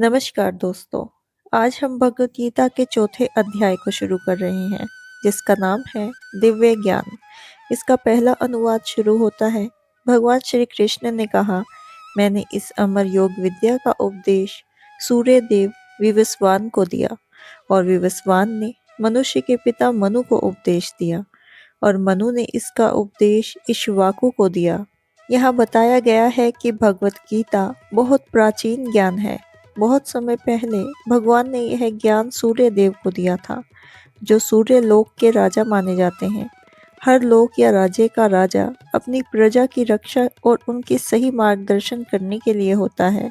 नमस्कार दोस्तों। आज हम भगवत गीता के चौथे अध्याय को शुरू कर रहे हैं, जिसका नाम है दिव्य ज्ञान। इसका पहला अनुवाद शुरू होता है। भगवान श्री कृष्ण ने कहा, मैंने इस अमर योग विद्या का उपदेश सूर्य देव विवस्वान को दिया, और विवस्वान ने मनुष्य के पिता मनु को उपदेश दिया, और मनु ने इसका उपदेश इक्ष्वाकु को दिया। यहाँ बताया गया है कि भगवत गीता बहुत प्राचीन ज्ञान है। बहुत समय पहले भगवान ने यह ज्ञान सूर्य देव को दिया था, जो सूर्य लोक के राजा माने जाते हैं। हर लोक या राज्य का राजा अपनी प्रजा की रक्षा और उनकी सही मार्गदर्शन करने के लिए होता है।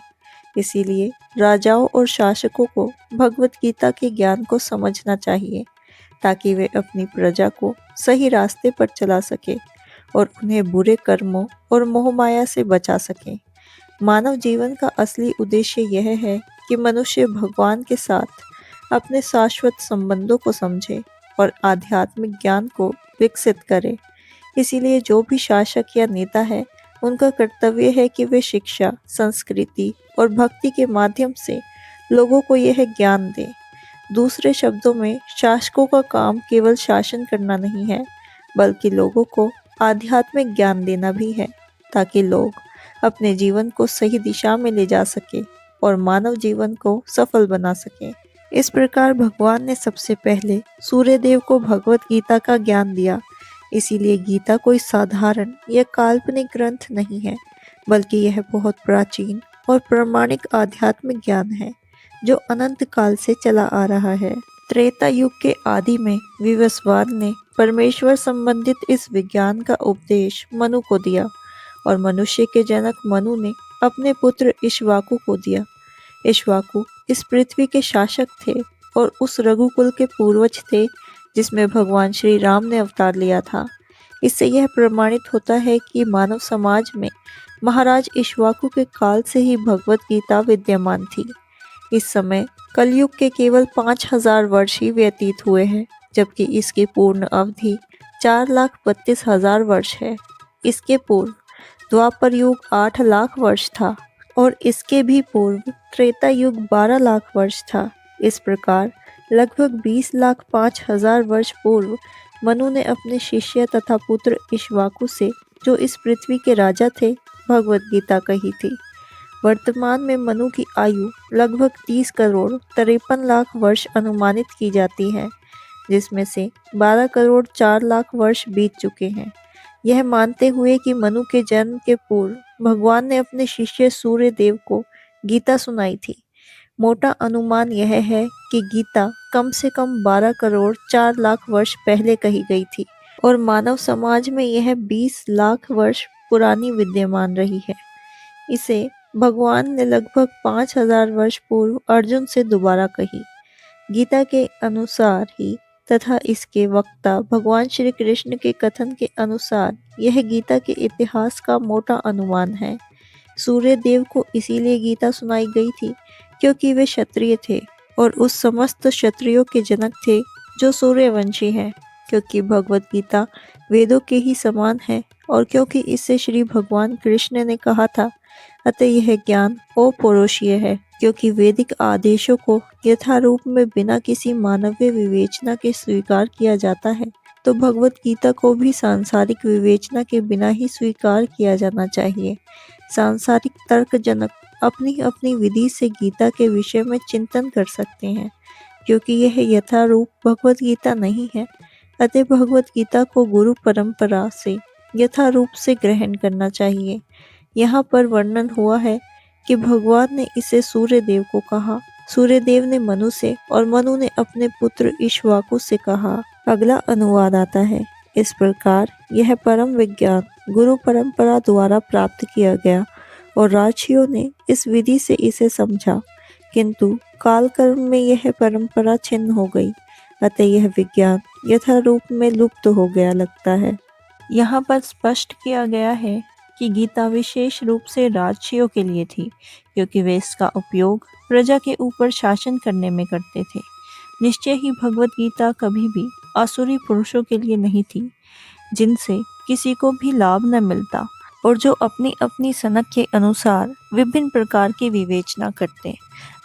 इसीलिए राजाओं और शासकों को भगवत गीता के ज्ञान को समझना चाहिए, ताकि वे अपनी प्रजा को सही रास्ते पर चला सके और उन्हें बुरे कर्मों और मोहमाया से बचा सके। मानव जीवन का असली उद्देश्य यह है कि मनुष्य भगवान के साथ अपने शाश्वत संबंधों को समझे और आध्यात्मिक ज्ञान को विकसित करे। इसीलिए जो भी शासक या नेता है, उनका कर्तव्य है कि वे शिक्षा, संस्कृति और भक्ति के माध्यम से लोगों को यह ज्ञान दें। दूसरे शब्दों में, शासकों का काम केवल शासन करना नहीं है, बल्कि लोगों को आध्यात्मिक ज्ञान देना भी है, ताकि लोग अपने जीवन को सही दिशा में ले जा सके और मानव जीवन को सफल बना सके। इस प्रकार भगवान ने सबसे पहले सूर्यदेव को भगवत गीता का ज्ञान दिया। इसीलिए गीता कोई साधारण या काल्पनिक ग्रंथ नहीं है, बल्कि यह बहुत प्राचीन और प्रामाणिक आध्यात्मिक ज्ञान है, जो अनंत काल से चला आ रहा है। त्रेता युग के आदि में विवस्वान ने परमेश्वर संबंधित इस विज्ञान का उपदेश मनु को दिया, और मनुष्य के जनक मनु ने अपने पुत्र इक्ष्वाकु को दिया। इक्ष्वाकु इस पृथ्वी के शासक थे और उस रघुकुल के पूर्वज थे जिसमें भगवान श्री राम ने अवतार लिया था। इससे यह प्रमाणित होता है कि मानव समाज में महाराज इक्ष्वाकु के काल से ही भगवत गीता विद्यमान थी। इस समय कलयुग के केवल 5000 वर्ष ही व्यतीत हुए हैं, जबकि इसकी पूर्ण अवधि 4,32,000 वर्ष है। इसके पूर्व द्वापर युग 8 लाख वर्ष था, और इसके भी पूर्व त्रेता युग 12 लाख वर्ष था। इस प्रकार लगभग 20,05,000 वर्ष पूर्व मनु ने अपने शिष्य तथा पुत्र इक्ष्वाकु से, जो इस पृथ्वी के राजा थे, भगवत गीता कही थी। वर्तमान में मनु की आयु लगभग 30 करोड़ 53 लाख वर्ष अनुमानित की जाती है, जिसमें से 12 करोड़ 4 लाख वर्ष बीत चुके हैं। यह मानते हुए कि मनु के जन्म के पूर्व भगवान ने अपने शिष्य सूर्य देव को गीता सुनाई थी, मोटा अनुमान यह है कि गीता कम से कम 12 करोड़ 4 लाख वर्ष पहले कही गई थी, और मानव समाज में यह 20 लाख वर्ष पुरानी विद्यमान रही है। इसे भगवान ने लगभग 5000 वर्ष पूर्व अर्जुन से दोबारा कही। गीता के अनुसार ही तथा इसके वक्ता भगवान श्री कृष्ण के कथन के अनुसार यह गीता के इतिहास का मोटा अनुमान है। सूर्य देव को इसीलिए गीता सुनाई गई थी क्योंकि वे क्षत्रिय थे और उस समस्त क्षत्रियों के जनक थे जो सूर्यवंशी हैं, क्योंकि भगवत गीता वेदों के ही समान है, और क्योंकि इसे श्री भगवान कृष्ण ने कहा था, अतः यह ज्ञान अपौरुषीय है, क्योंकि वैदिक आदेशों को यथारूप में बिना किसी मानवीय विवेचना के स्वीकार किया जाता है, तो भगवत गीता को भी सांसारिक विवेचना के बिना ही स्वीकार किया जाना चाहिए। सांसारिक तर्कजनक अपनी अपनी विधि से गीता के विषय में चिंतन कर सकते हैं, क्योंकि यह यथारूप भगवत गीता नहीं है। अतः भगवत गीता को गुरु परंपरा से यथारूप से ग्रहण करना चाहिए। यहाँ पर वर्णन हुआ है कि भगवान ने इसे सूर्यदेव को कहा, सूर्यदेव ने मनु से, और मनु ने अपने पुत्र इक्ष्वाकु से कहा। अगला अनुवाद आता है। इस प्रकार यह परम विज्ञान गुरु परंपरा द्वारा प्राप्त किया गया, और राशियों ने इस विधि से इसे समझा, किंतु कालक्रम में यह परंपरा छिन्न हो गई, अतः यह विज्ञान यथारूप में लुप्त हो गया लगता है। यहाँ पर स्पष्ट किया गया है कि गीता विशेष रूप से राजर्षियों के लिए थी, क्योंकि वे इसका उपयोग प्रजा के ऊपर शासन करने में करते थे। निश्चय ही भगवत गीता कभी भी आसुरी पुरुषों के लिए नहीं थी, जिनसे किसी को भी लाभ न मिलता। और जो अपनी अपनी सनक के अनुसार विभिन्न प्रकार की विवेचना करते।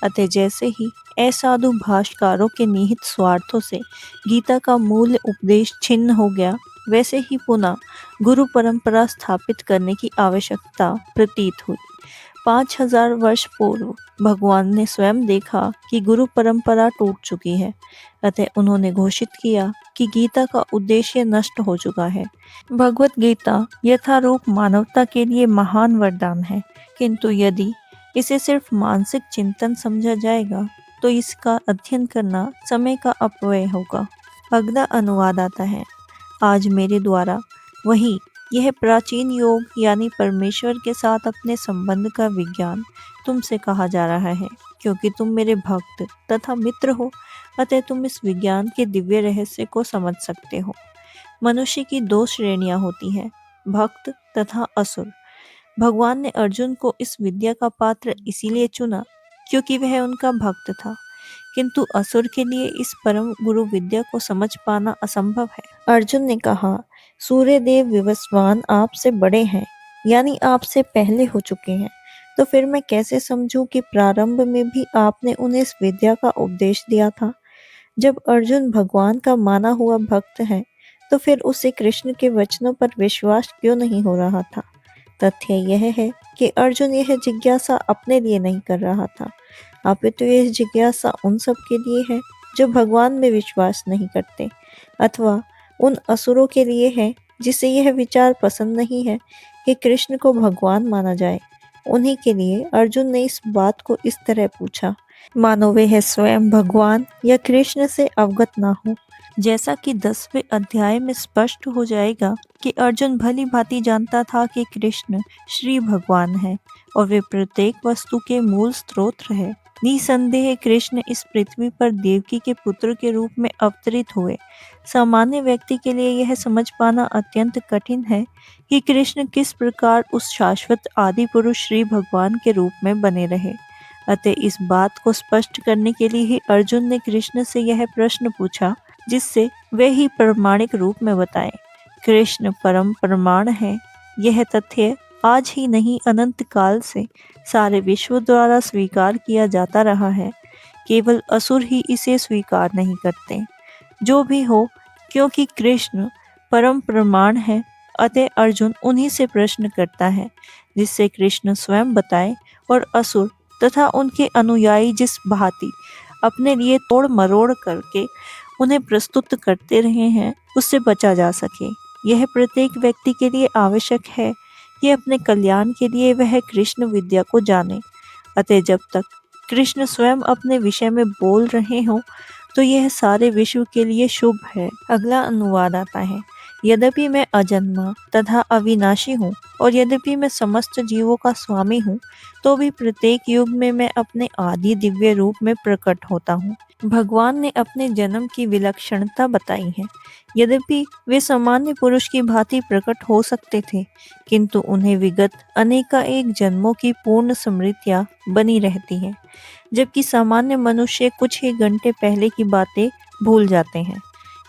अतः जैसे ही असाधु भाष्यकारों के निहित स्वार्थों से गीता का मूल उपदेश छिन्न हो गया, वैसे ही पुनः गुरु परंपरा स्थापित करने की आवश्यकता प्रतीत हुई। 5000 वर्ष पूर्व भगवान ने स्वयं देखा कि गुरु परंपरा टूट चुकी है। अतः उन्होंने घोषित किया कि गीता का उद्देश्य नष्ट हो चुका है। भगवत गीता यथारूप मानवता के लिए महान वरदान है, किंतु यदि इसे सिर्फ मानसिक चिंतन समझा जाएगा तो इसका अध्ययन करना समय का अपव्यय होगा। अगला अनुवाद आता है। आज मेरे द्वारा वही यह प्राचीन योग यानी परमेश्वर के साथ अपने संबंध का विज्ञान तुमसे कहा जा रहा है, क्योंकि तुम मेरे भक्त तथा मित्र हो। अतः तुम इस विज्ञान के दिव्य रहस्य को समझ सकते हो। मनुष्य की दो श्रेणियां होती हैं, भक्त तथा असुर। भगवान ने अर्जुन को इस विद्या का पात्र इसीलिए चुना क्योंकि वह उनका भक्त था, किंतु असुर के लिए इस परम गुरु विद्या को समझ पाना असंभव है। अर्जुन ने कहा, सूर्यदेव विवस्वान आपसे बड़े हैं, यानी आपसे पहले हो चुके हैं। तो फिर मैं कैसे समझूं कि प्रारंभ में भी आपने उन्हें इस विद्या का उपदेश दिया था। जब अर्जुन भगवान का माना हुआ भक्त है, तो फिर उसे कृष्ण के वचनों पर विश्वास क्यों नहीं हो रहा था। तथ्य यह है कि अर्जुन यह जिज्ञासा अपने लिए नहीं कर रहा था, अपितु यह जिज्ञासा उन सब के लिए है जो भगवान में विश्वास नहीं करते, अथवा उन असुरों के लिए है जिसे यह विचार पसंद नहीं है कि कृष्ण को भगवान माना जाए। उन्हीं के लिए अर्जुन ने इस बात को इस तरह पूछा, मानो वे स्वयं भगवान या कृष्ण से अवगत ना हो। जैसा कि 10वें अध्याय में स्पष्ट हो जाएगा कि अर्जुन भली भांति जानता था कि कृष्ण श्री भगवान है और वे प्रत्येक वस्तु के मूल स्रोत है। निसंदेह कृष्ण इस पृथ्वी पर देवकी के पुत्र के रूप में अवतरित हुए। सामान्य व्यक्ति के लिए यह समझ पाना अत्यंत कठिन है कि कृष्ण किस प्रकार उस शाश्वत आदि पुरुष श्री भगवान के रूप में बने रहे। अतः इस बात को स्पष्ट करने के लिए ही अर्जुन ने कृष्ण से यह प्रश्न पूछा, जिससे वे ही प्रमाणिक रूप में बताएं। कृष्ण परम प्रमाण है। यह तथ्य आज ही नहीं अनंत काल से सारे विश्व द्वारा स्वीकार किया जाता रहा है। केवल असुर ही इसे स्वीकार नहीं करते। जो भी हो, क्योंकि कृष्ण परम प्रमाण है, अतः अर्जुन उन्हीं से प्रश्न करता है जिससे कृष्ण स्वयं बताए और असुर तथा उनके अनुयायी जिस भांति अपने लिए तोड़ मरोड़ करके उन्हें प्रस्तुत करते रहे हैं, उससे बचा जा सके। यह प्रत्येक व्यक्ति के लिए आवश्यक है कि अपने कल्याण के लिए वह कृष्ण विद्या को जाने। अतः जब तक कृष्ण स्वयं अपने विषय में बोल रहे हों, तो यह सारे विश्व के लिए शुभ है। अगला अनुवाद आता है। यद्यपि मैं अजन्मा तथा अविनाशी हूँ और यद्यपि मैं समस्त जीवों का स्वामी हूँ, तो भी प्रत्येक युग में मैं अपने आदि दिव्य रूप में प्रकट होता हूँ। भगवान ने अपने जन्म की विलक्षणता बताई है। यद्यपि वे सामान्य पुरुष की भांति प्रकट हो सकते थे, किंतु उन्हें विगत अनेकानेक जन्मों की पूर्ण स्मृतियाँ बनी रहती हैं, जबकि सामान्य मनुष्य कुछ ही घंटे पहले की बातें भूल जाते हैं।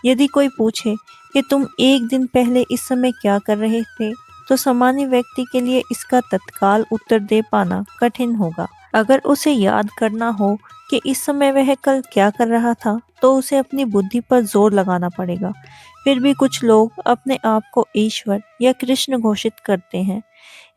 यदि कोई पूछे कि तुम एक दिन पहले इस समय क्या कर रहे थे, तो सामान्य व्यक्ति के लिए इसका तत्काल उत्तर दे पाना कठिन होगा। अगर उसे याद करना हो कि इस समय वह कल क्या कर रहा था, तो उसे अपनी बुद्धि पर जोर लगाना पड़ेगा। फिर भी कुछ लोग अपने आप को ईश्वर या कृष्ण घोषित करते हैं।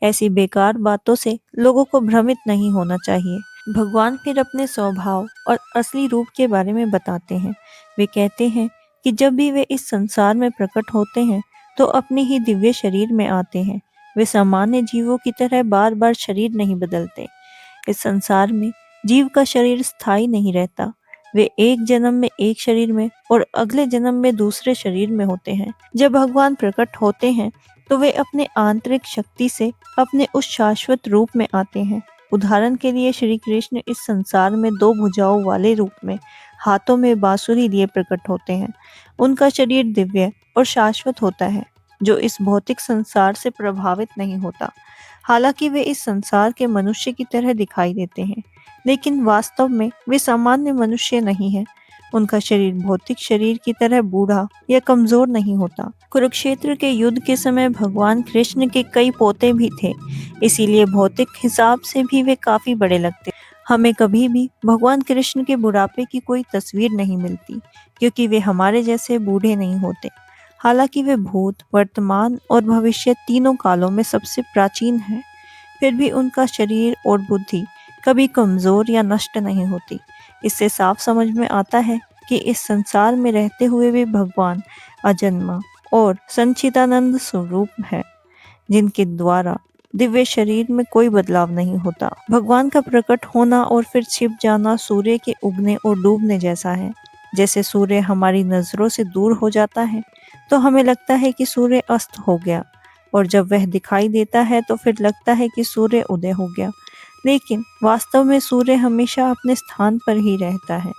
ऐसी बेकार बातों से लोगों को भ्रमित नहीं होना चाहिए। भगवान फिर अपने स्वभाव और असली रूप के बारे में बताते हैं। वे कहते हैं कि जब भी वे इस संसार में प्रकट होते हैं, तो अपने ही दिव्य शरीर में आते हैं। वे सामान्य जीवों की तरह बार बार शरीर नहीं बदलते। इस संसार में जीव का शरीर स्थायी नहीं रहता। वे एक जन्म में एक शरीर में और अगले जन्म में दूसरे शरीर में होते हैं। जब भगवान प्रकट होते हैं, तो वे अपने आंतरिक शक्ति से अपने उस शाश्वत रूप में आते हैं। उदाहरण के लिए श्री कृष्ण इस संसार में दो भुजाओं वाले रूप में हाथों में बांसुरी लिए प्रकट होते हैं। उनका शरीर दिव्य और शाश्वत होता है, जो इस भौतिक संसार से प्रभावित नहीं होता। हालांकि वे इस संसार के मनुष्य की तरह दिखाई देते हैं, लेकिन वास्तव में वे सामान्य मनुष्य नहीं हैं। उनका शरीर भौतिक शरीर की तरह बूढ़ा या कमजोर नहीं होता। कुरुक्षेत्र के युद्ध के समय भगवान कृष्ण के कई पोते भी थे, इसीलिए भौतिक हिसाब से भी वे काफी बड़े लगते। हमें कभी भी भगवान कृष्ण के बुढ़ापे की कोई तस्वीर नहीं मिलती, क्योंकि वे हमारे जैसे बूढ़े नहीं होते। हालांकि वे भूत, वर्तमान और भविष्य तीनों कालों में सबसे प्राचीन हैं, फिर भी उनका शरीर और बुद्धि कभी कमजोर या नष्ट नहीं होती। इससे साफ समझ में आता है कि इस संसार में रहते हुए भी भगवान अजन्मा और संचिदानंद स्वरूप है, जिनके द्वारा दिव्य शरीर में कोई बदलाव नहीं होता। भगवान का प्रकट होना और फिर छिप जाना सूर्य के उगने और डूबने जैसा है। जैसे सूर्य हमारी नजरों से दूर हो जाता है तो हमें लगता है कि सूर्य अस्त हो गया, और जब वह दिखाई देता है तो फिर लगता है कि सूर्य उदय हो गया। लेकिन वास्तव में सूर्य हमेशा अपने स्थान पर ही रहता है।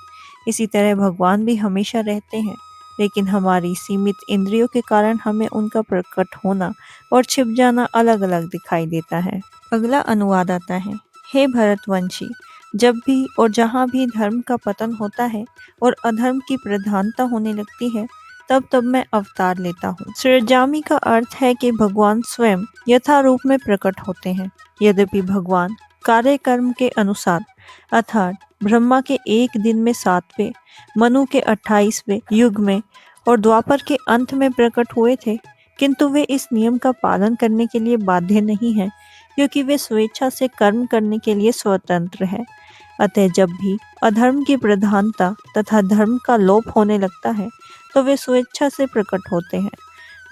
इसी तरह भगवान भी हमेशा रहते हैं, लेकिन हमारी सीमित इंद्रियों के कारण हमें उनका प्रकट होना और छिप जाना अलग अलग दिखाई देता है। अगला अनुवाद आता है। हे भरतवंशी, जब भी और जहाँ भी धर्म का पतन होता है और अधर्म की प्रधानता होने लगती है, तब तब मैं अवतार लेता हूँ। सृजामी का अर्थ है कि भगवान स्वयं यथारूप में प्रकट होते हैं। यद्यपि भगवान कार्य कर्म के अनुसार, अर्थात ब्रह्मा के एक दिन में 7वें, मनु के 28वें युग में और द्वापर के अंत में प्रकट हुए थे, किंतु वे इस नियम का पालन करने के लिए बाध्य नहीं हैं, क्योंकि वे स्वेच्छा से कर्म करने के लिए स्वतंत्र है। अतः जब भी अधर्म की प्रधानता तथा धर्म का लोप होने लगता है, तो वे स्वेच्छा से प्रकट होते हैं।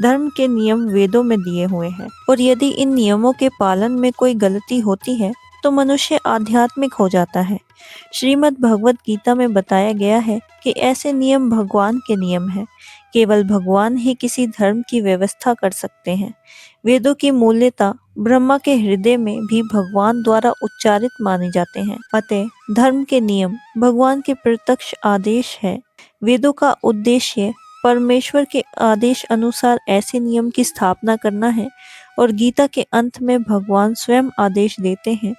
धर्म के नियम वेदों में दिए हुए हैं, और यदि इन नियमों के पालन में कोई गलती होती है तो मनुष्य आध्यात्मिक हो जाता है। श्रीमद् भगवत गीता में बताया गया है कि ऐसे नियम भगवान के नियम हैं। केवल भगवान ही किसी धर्म की व्यवस्था कर सकते हैं। वेदों की मूल्यता ब्रह्मा के हृदय में भी भगवान द्वारा उच्चारित माने जाते हैं। अतः धर्म के नियम भगवान के प्रत्यक्ष आदेश है। वेदों का उद्देश्य परमेश्वर के आदेश अनुसार ऐसे नियम की स्थापना करना है, और गीता के अंत में भगवान स्वयं आदेश देते हैं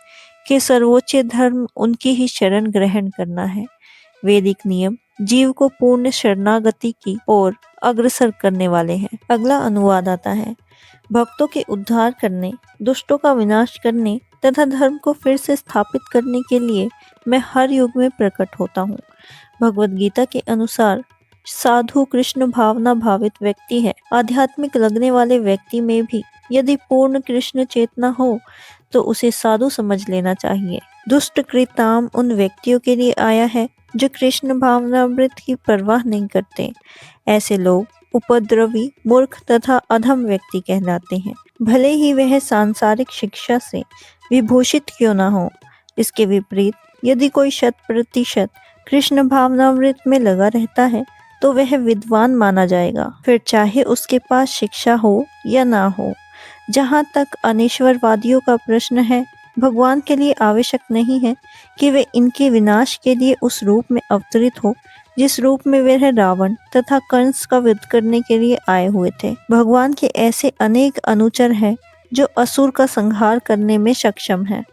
कि सर्वोच्च धर्म उनकी ही शरण ग्रहण करना है। वैदिक नियम जीव को पूर्ण शरणागति की ओर अग्रसर करने वाले हैं। अगला अनुवाद आता है। भक्तों के उद्धार करने, दुष्टों का विनाश करने तथा धर्म को फिर से स्थापित करने के लिए मैं हर युग में प्रकट होता हूँ। भगवत गीता के अनुसार साधु कृष्ण भावना भावित व्यक्ति है। आध्यात्मिक लगने वाले व्यक्ति में भी यदि पूर्ण कृष्ण चेतना हो तो उसे साधु समझ लेना चाहिए। दुष्ट कृताम उन व्यक्तियों के लिए आया है जो कृष्ण भावनामृत की परवाह नहीं करते। ऐसे लोग उपद्रवी, मूर्ख तथा अधम व्यक्ति कहलाते हैं, भले ही वह सांसारिक शिक्षा से विभूषित क्यों न हो। इसके विपरीत यदि कोई 100% कृष्ण भावनामृत में लगा रहता है तो वह विद्वान माना जाएगा, फिर चाहे उसके पास शिक्षा हो या ना हो। जहाँ तक अनीश्वरवादियों का प्रश्न है, भगवान के लिए आवश्यक नहीं है कि वे इनके विनाश के लिए उस रूप में अवतरित हो जिस रूप में वह रावण तथा कंस का वध करने के लिए आए हुए थे। भगवान के ऐसे अनेक अनुचर हैं जो असुर का संहार करने में सक्षम हैं,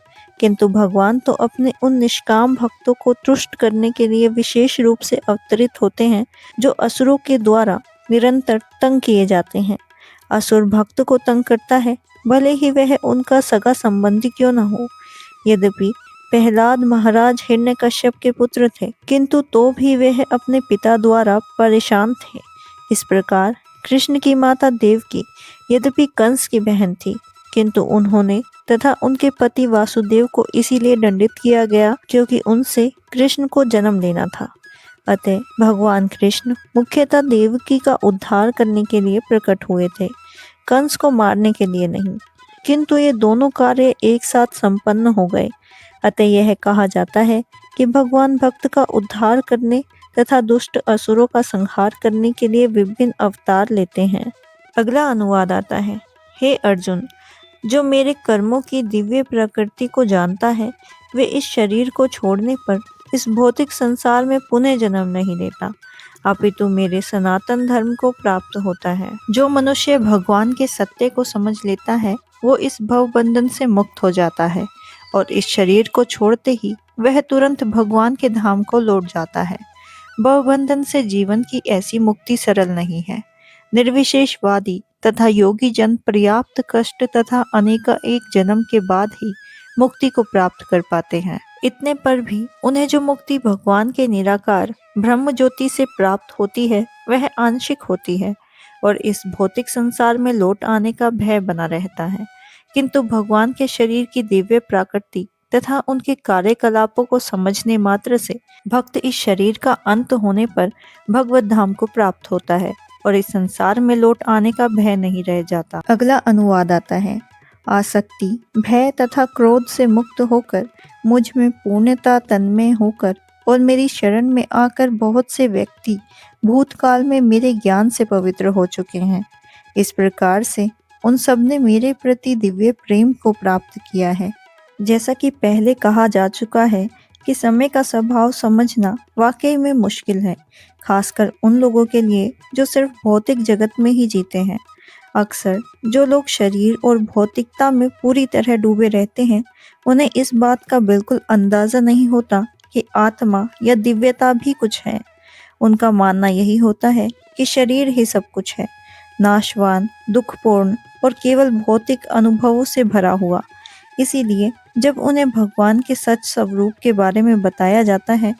किंतु भगवान तो अपने उन निष्काम भक्तों को तुष्ट करने के लिए विशेष रूप से अवतरित होते हैं जो असुरों के द्वारा निरंतर तंग किए जाते हैं। असुर भक्त को तंग करता है, भले ही वह उनका सगा संबंधी क्यों न हो। यद्यपि प्रहलाद महाराज हिरण्यकश्यप के पुत्र थे, किंतु तो भी वह अपने पिता द्वारा परेशान थे। इस प्रकार कृष्ण की माता देवकी यद्यपि कंस की बहन थी, किंतु उन्होंने तथा उनके पति वासुदेव को इसीलिए दंडित किया गया क्योंकि उनसे कृष्ण को जन्म लेना था। अतः भगवान कृष्ण मुख्यतः देवकी का उद्धार करने के लिए प्रकट हुए थे, कंस को मारने के लिए नहीं। किंतु ये दोनों कार्य एक साथ संपन्न हो गए। अतः यह कहा जाता है कि भगवान भक्त का उद्धार करने तथा दुष्ट असुरों का संहार करने के लिए विभिन्न अवतार लेते हैं। अगला अनुवाद आता है। हे अर्जुन, जो मेरे कर्मों की दिव्य प्रकृति को जानता है, वे इस शरीर को छोड़ने पर इस भौतिक संसार में पुनः जन्म नहीं लेता, अपितु मेरे सनातन धर्म को प्राप्त होता है। जो मनुष्य भगवान के सत्य को समझ लेता है, वो इस भव बंधन से मुक्त हो जाता है और इस शरीर को छोड़ते ही वह तुरंत भगवान के धाम को लौट जाता है। भवबंधन से जीवन की ऐसी मुक्ति सरल नहीं है। निर्विशेषवादी तथा योगी जन पर्याप्त कष्ट तथा अनेकानेक जन्म के बाद ही मुक्ति को प्राप्त कर पाते हैं। इतने पर भी उन्हें जो मुक्ति भगवान के निराकार ब्रह्म ज्योति से प्राप्त होती है वह आंशिक होती है और इस भौतिक संसार में लौट आने का भय बना रहता है। किंतु भगवान के शरीर की दिव्य प्रकृति तथा उनके कार्यकलापों को समझने मात्र से भक्त इस शरीर का अंत होने पर भगवत धाम को प्राप्त होता है और इस संसार में लौट आने का भय नहीं रह जाता। अगला अनुवाद आता है। आसक्ति, भय तथा क्रोध से मुक्त होकर मुझ में पूर्णता तन्मय होकर और मेरी शरण में आकर बहुत से व्यक्ति भूतकाल में मेरे ज्ञान से पवित्र हो चुके हैं। इस प्रकार से उन सब ने मेरे प्रति दिव्य प्रेम को प्राप्त किया है। जैसा कि पहले कहा जा चुका है कि समय का स्वभाव समझना वाकई में मुश्किल है, खासकर उन लोगों के लिए जो सिर्फ भौतिक जगत में ही जीते हैं। अक्सर जो लोग शरीर और भौतिकता में पूरी तरह डूबे रहते हैं, उन्हें इस बात का बिल्कुल अंदाजा नहीं होता कि आत्मा या दिव्यता भी कुछ है। उनका मानना यही होता है कि शरीर ही सब कुछ है, नाशवान, दुखपूर्ण और केवल भौतिक अनुभवों से भरा हुआ। इसीलिए जब उन्हें भगवान के सच स्वरूप के बारे में बताया जाता है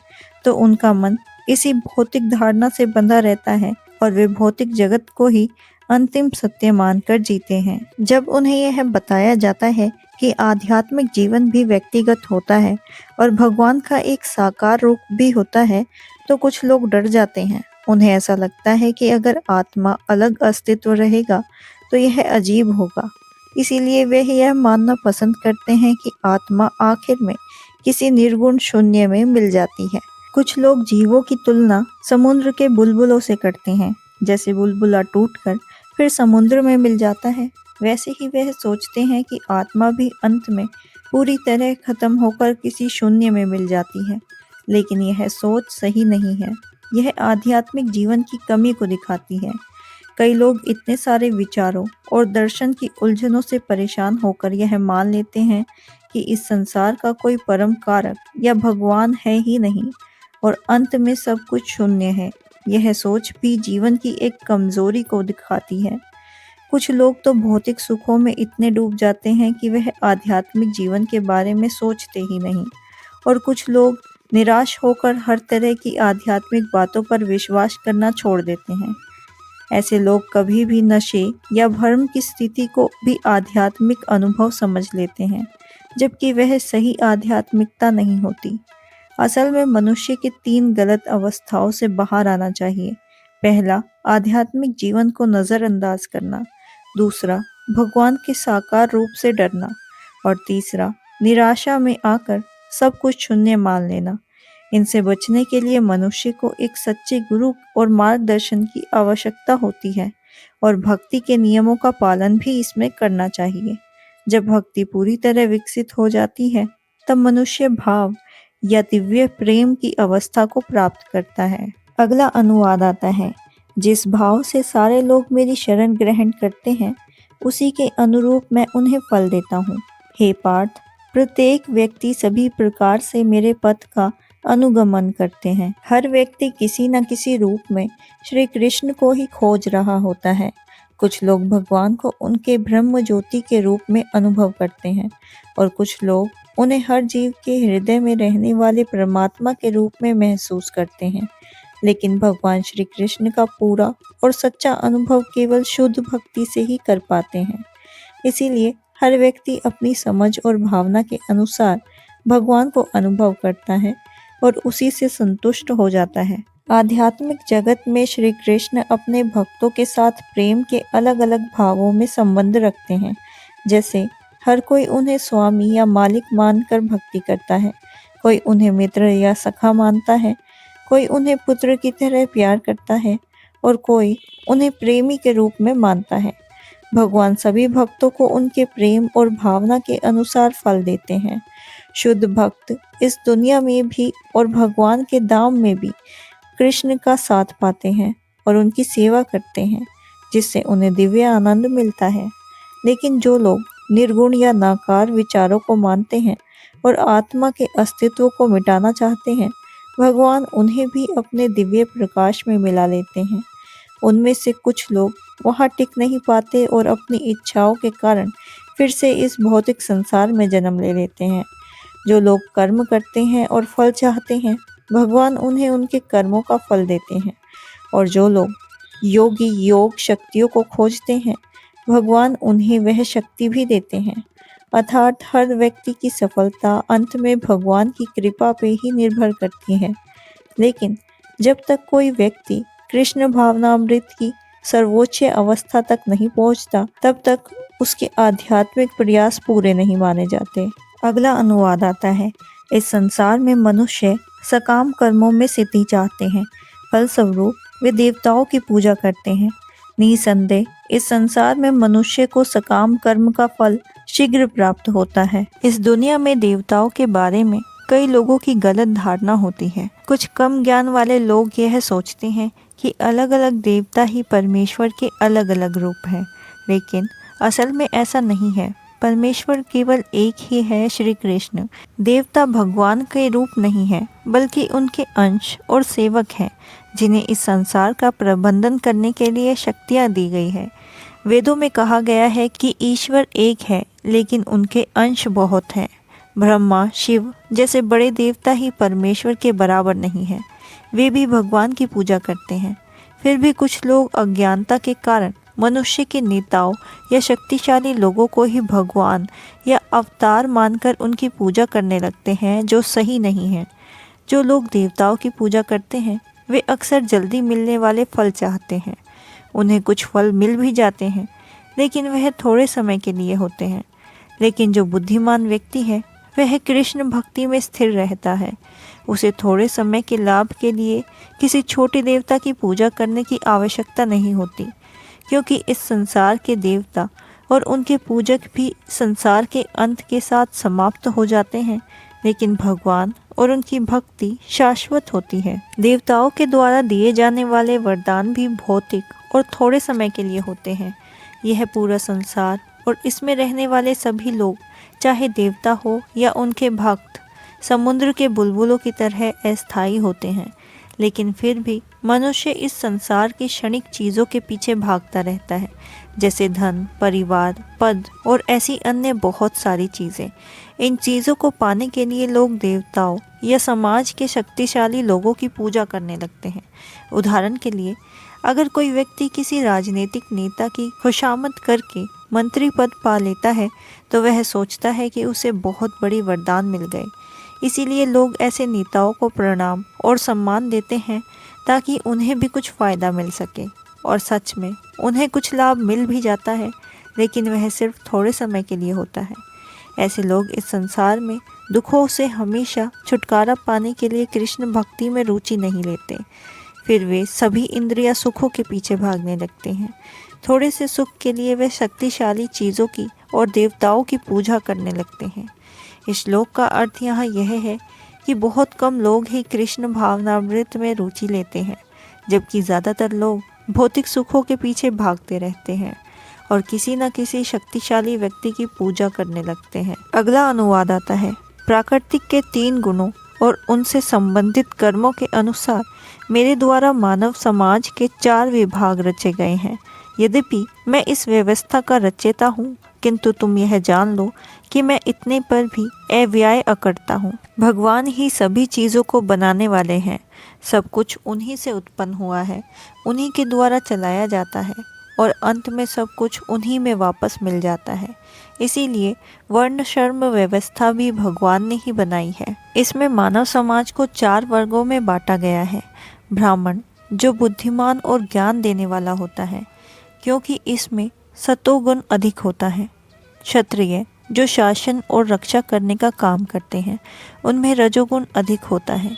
तो उनका मन इसी भौतिक धारणा से बंधा रहता है और वे भौतिक जगत को ही अंतिम सत्य मानकर जीते हैं। जब उन्हें यह बताया जाता है कि आध्यात्मिक जीवन भी व्यक्तिगत होता है और भगवान का एक साकार रूप भी होता है तो कुछ लोग डर जाते हैं। उन्हें ऐसा लगता है कि अगर आत्मा अलग अस्तित्व रहेगा तो यह अजीब होगा। इसीलिए वे यह मानना पसंद करते हैं कि आत्मा आखिर में किसी निर्गुण शून्य में मिल जाती है। कुछ लोग जीवों की तुलना समुद्र के बुलबुलों से करते हैं। जैसे बुलबुला टूटकर फिर समुद्र में मिल जाता है, वैसे ही वह सोचते हैं कि आत्मा भी अंत में पूरी तरह खत्म होकर किसी शून्य में मिल जाती है। लेकिन यह सोच सही नहीं है। यह आध्यात्मिक जीवन की कमी को दिखाती है। कई लोग इतने सारे विचारों और दर्शन की उलझनों से परेशान होकर यह मान लेते हैं कि इस संसार का कोई परम कारक या भगवान है ही नहीं और अंत में सब कुछ शून्य है। यह सोच भी जीवन की एक कमजोरी को दिखाती है। कुछ लोग तो भौतिक सुखों में इतने डूब जाते हैं कि वह आध्यात्मिक जीवन के बारे में सोचते ही नहीं और कुछ लोग निराश होकर हर तरह की आध्यात्मिक बातों पर विश्वास करना छोड़ देते हैं। ऐसे लोग कभी भी नशे या भ्रम की स्थिति को भी आध्यात्मिक अनुभव समझ लेते हैं, जबकि वह सही आध्यात्मिकता नहीं होती। असल में मनुष्य की 3 गलत अवस्थाओं से बाहर आना चाहिए। पहला, आध्यात्मिक जीवन को नज़रअंदाज करना। दूसरा, भगवान के साकार रूप से डरना। और तीसरा, निराशा में आकर सब कुछ शून्य मान लेना। इनसे बचने के लिए मनुष्य को एक सच्चे गुरु और मार्गदर्शन की आवश्यकता होती है और भक्ति के नियमों का पालन भी इसमें करना चाहिए। जब भक्ति पूरी तरह विकसित हो जाती है तब मनुष्य भाव या दिव्य प्रेम की अवस्था को प्राप्त करता है। अगला अनुवाद आता है। जिस भाव से सारे लोग मेरी शरण ग्रहण करते हैं उसी के अनुरूप मैं उन्हें फल देता हूँ। हे पार्थ, प्रत्येक व्यक्ति सभी प्रकार से मेरे पथ का अनुगमन करते हैं। हर व्यक्ति किसी न किसी रूप में श्री कृष्ण को ही खोज रहा होता है। कुछ लोग भगवान को उनके ब्रह्म ज्योति के रूप में अनुभव करते हैं और कुछ लोग उन्हें हर जीव के हृदय में रहने वाले परमात्मा के रूप में महसूस करते हैं। लेकिन भगवान श्री कृष्ण का पूरा और सच्चा अनुभव केवल शुद्ध भक्ति से ही कर पाते हैं। इसीलिए हर व्यक्ति अपनी समझ और भावना के अनुसार भगवान को अनुभव करता है और उसी से संतुष्ट हो जाता है। आध्यात्मिक जगत में श्री कृष्ण अपने भक्तों के साथ प्रेम के अलग अलग भावों में संबंध रखते हैं। जैसे हर कोई उन्हें स्वामी या मालिक मानकर भक्ति करता है, कोई उन्हें मित्र या सखा मानता है, कोई उन्हें पुत्र की तरह प्यार करता है और कोई उन्हें प्रेमी के रूप में मानता है। भगवान सभी भक्तों को उनके प्रेम और भावना के अनुसार फल देते हैं। शुद्ध भक्त इस दुनिया में भी और भगवान के धाम में भी कृष्ण का साथ पाते हैं और उनकी सेवा करते हैं, जिससे उन्हें दिव्य आनंद मिलता है। लेकिन जो लोग निर्गुण या नाकार विचारों को मानते हैं और आत्मा के अस्तित्व को मिटाना चाहते हैं, भगवान उन्हें भी अपने दिव्य प्रकाश में मिला लेते हैं। उनमें से कुछ लोग वहाँ टिक नहीं पाते और अपनी इच्छाओं के कारण फिर से इस भौतिक संसार में जन्म ले लेते हैं। जो लोग कर्म करते हैं और फल चाहते हैं, भगवान उन्हें उनके कर्मों का फल देते हैं। और जो लोग योगी योग शक्तियों को खोजते हैं, भगवान उन्हें वह शक्ति भी देते हैं। अर्थात हर व्यक्ति की सफलता अंत में भगवान की कृपा पे ही निर्भर करती है। लेकिन जब तक कोई व्यक्ति कृष्ण भावनामृत की सर्वोच्च अवस्था तक नहीं पहुंचता, तब तक उसके आध्यात्मिक प्रयास पूरे नहीं माने जाते। अगला अनुवाद आता है। इस संसार में मनुष्य सकाम कर्मों में सिद्धि चाहते हैं, फलस्वरूप वे देवताओं की पूजा करते हैं। निसंदेह इस संसार में मनुष्य को सकाम कर्म का फल शीघ्र प्राप्त होता है। इस दुनिया में देवताओं के बारे में कई लोगों की गलत धारणा होती है। कुछ कम ज्ञान वाले लोग यह सोचते हैं कि अलग अलग देवता ही परमेश्वर के अलग अलग रूप हैं, लेकिन असल में ऐसा नहीं है। परमेश्वर केवल एक ही है, श्री कृष्ण। देवता भगवान के रूप नहीं है, बल्कि उनके अंश और सेवक हैं, जिन्हें इस संसार का प्रबंधन करने के लिए शक्तियाँ दी गई है। वेदों में कहा गया है कि ईश्वर एक है, लेकिन उनके अंश बहुत हैं। ब्रह्मा, शिव जैसे बड़े देवता ही परमेश्वर के बराबर नहीं हैं। वे भी भगवान की पूजा करते हैं। फिर भी कुछ लोग अज्ञानता के कारण मनुष्य के नेताओं या शक्तिशाली लोगों को ही भगवान या अवतार मानकर उनकी पूजा करने लगते हैं, जो सही नहीं है। जो लोग देवताओं की पूजा करते हैं, वे अक्सर जल्दी मिलने वाले फल चाहते हैं। उन्हें कुछ फल मिल भी जाते हैं, लेकिन वह थोड़े समय के लिए होते हैं। लेकिन जो बुद्धिमान व्यक्ति है, वह कृष्ण भक्ति में स्थिर रहता है। उसे थोड़े समय के लाभ के लिए किसी छोटे देवता की पूजा करने की आवश्यकता नहीं होती, क्योंकि इस संसार के देवता और उनके पूजक भी संसार के अंत के साथ समाप्त हो जाते हैं, लेकिन भगवान और उनकी भक्ति शाश्वत होती है। देवताओं के द्वारा दिए जाने वाले वरदान भी भौतिक और थोड़े समय के लिए होते हैं। यह पूरा संसार और इसमें रहने वाले सभी लोग, चाहे देवता हो या उनके भक्त, समुद्र के बुलबुलों की तरह अस्थायी होते हैं। लेकिन फिर भी मनुष्य इस संसार की क्षणिक चीज़ों के पीछे भागता रहता है, जैसे धन, परिवार, पद और ऐसी अन्य बहुत सारी चीज़ें। इन चीज़ों को पाने के लिए लोग देवताओं या समाज के शक्तिशाली लोगों की पूजा करने लगते हैं। उदाहरण के लिए, अगर कोई व्यक्ति किसी राजनीतिक नेता की खुशामद करके मंत्री पद पा लेता है, तो वह सोचता है कि उसे बहुत बड़ी वरदान मिल गए। इसीलिए लोग ऐसे नेताओं को प्रणाम और सम्मान देते हैं, ताकि उन्हें भी कुछ फ़ायदा मिल सके। और सच में उन्हें कुछ लाभ मिल भी जाता है, लेकिन वह सिर्फ थोड़े समय के लिए होता है। ऐसे लोग इस संसार में दुखों से हमेशा छुटकारा पाने के लिए कृष्ण भक्ति में रुचि नहीं लेते। फिर वे सभी इंद्रिया सुखों के पीछे भागने लगते हैं। थोड़े से सुख के लिए वे शक्तिशाली चीज़ों की और देवताओं की पूजा करने लगते हैं। इस श्लोक का अर्थ यहाँ यह है कि बहुत कम लोग ही कृष्ण भावनामृत में रुचि लेते हैं, जबकि ज़्यादातर लोग भौतिक सुखों के पीछे भागते रहते हैं और किसी न किसी शक्तिशाली व्यक्ति की पूजा करने लगते हैं। अगला अनुवाद आता है। प्राकृतिक के 3 गुणों और उनसे संबंधित कर्मों के अनुसार मेरे द्वारा मानव समाज के 4 विभाग रचे गए हैं। यद्यपि मैं इस व्यवस्था का रचयिता हूँ, किंतु तुम यह जान लो कि मैं इतने पर भी अव्यय अकड़ता हूँ। भगवान ही सभी चीज़ों को बनाने वाले हैं। सब कुछ उन्हीं से उत्पन्न हुआ है, उन्हीं के द्वारा चलाया जाता है और अंत में सब कुछ उन्हीं में वापस मिल जाता है। इसीलिए वर्णाश्रम व्यवस्था भी भगवान ने ही बनाई है। इसमें मानव समाज को 4 वर्गों में बांटा गया है। ब्राह्मण, जो बुद्धिमान और ज्ञान देने वाला होता है, क्योंकि इसमें सतोगुण अधिक होता है। क्षत्रिय, जो शासन और रक्षा करने का काम करते हैं, उनमें रजोगुण अधिक होता है।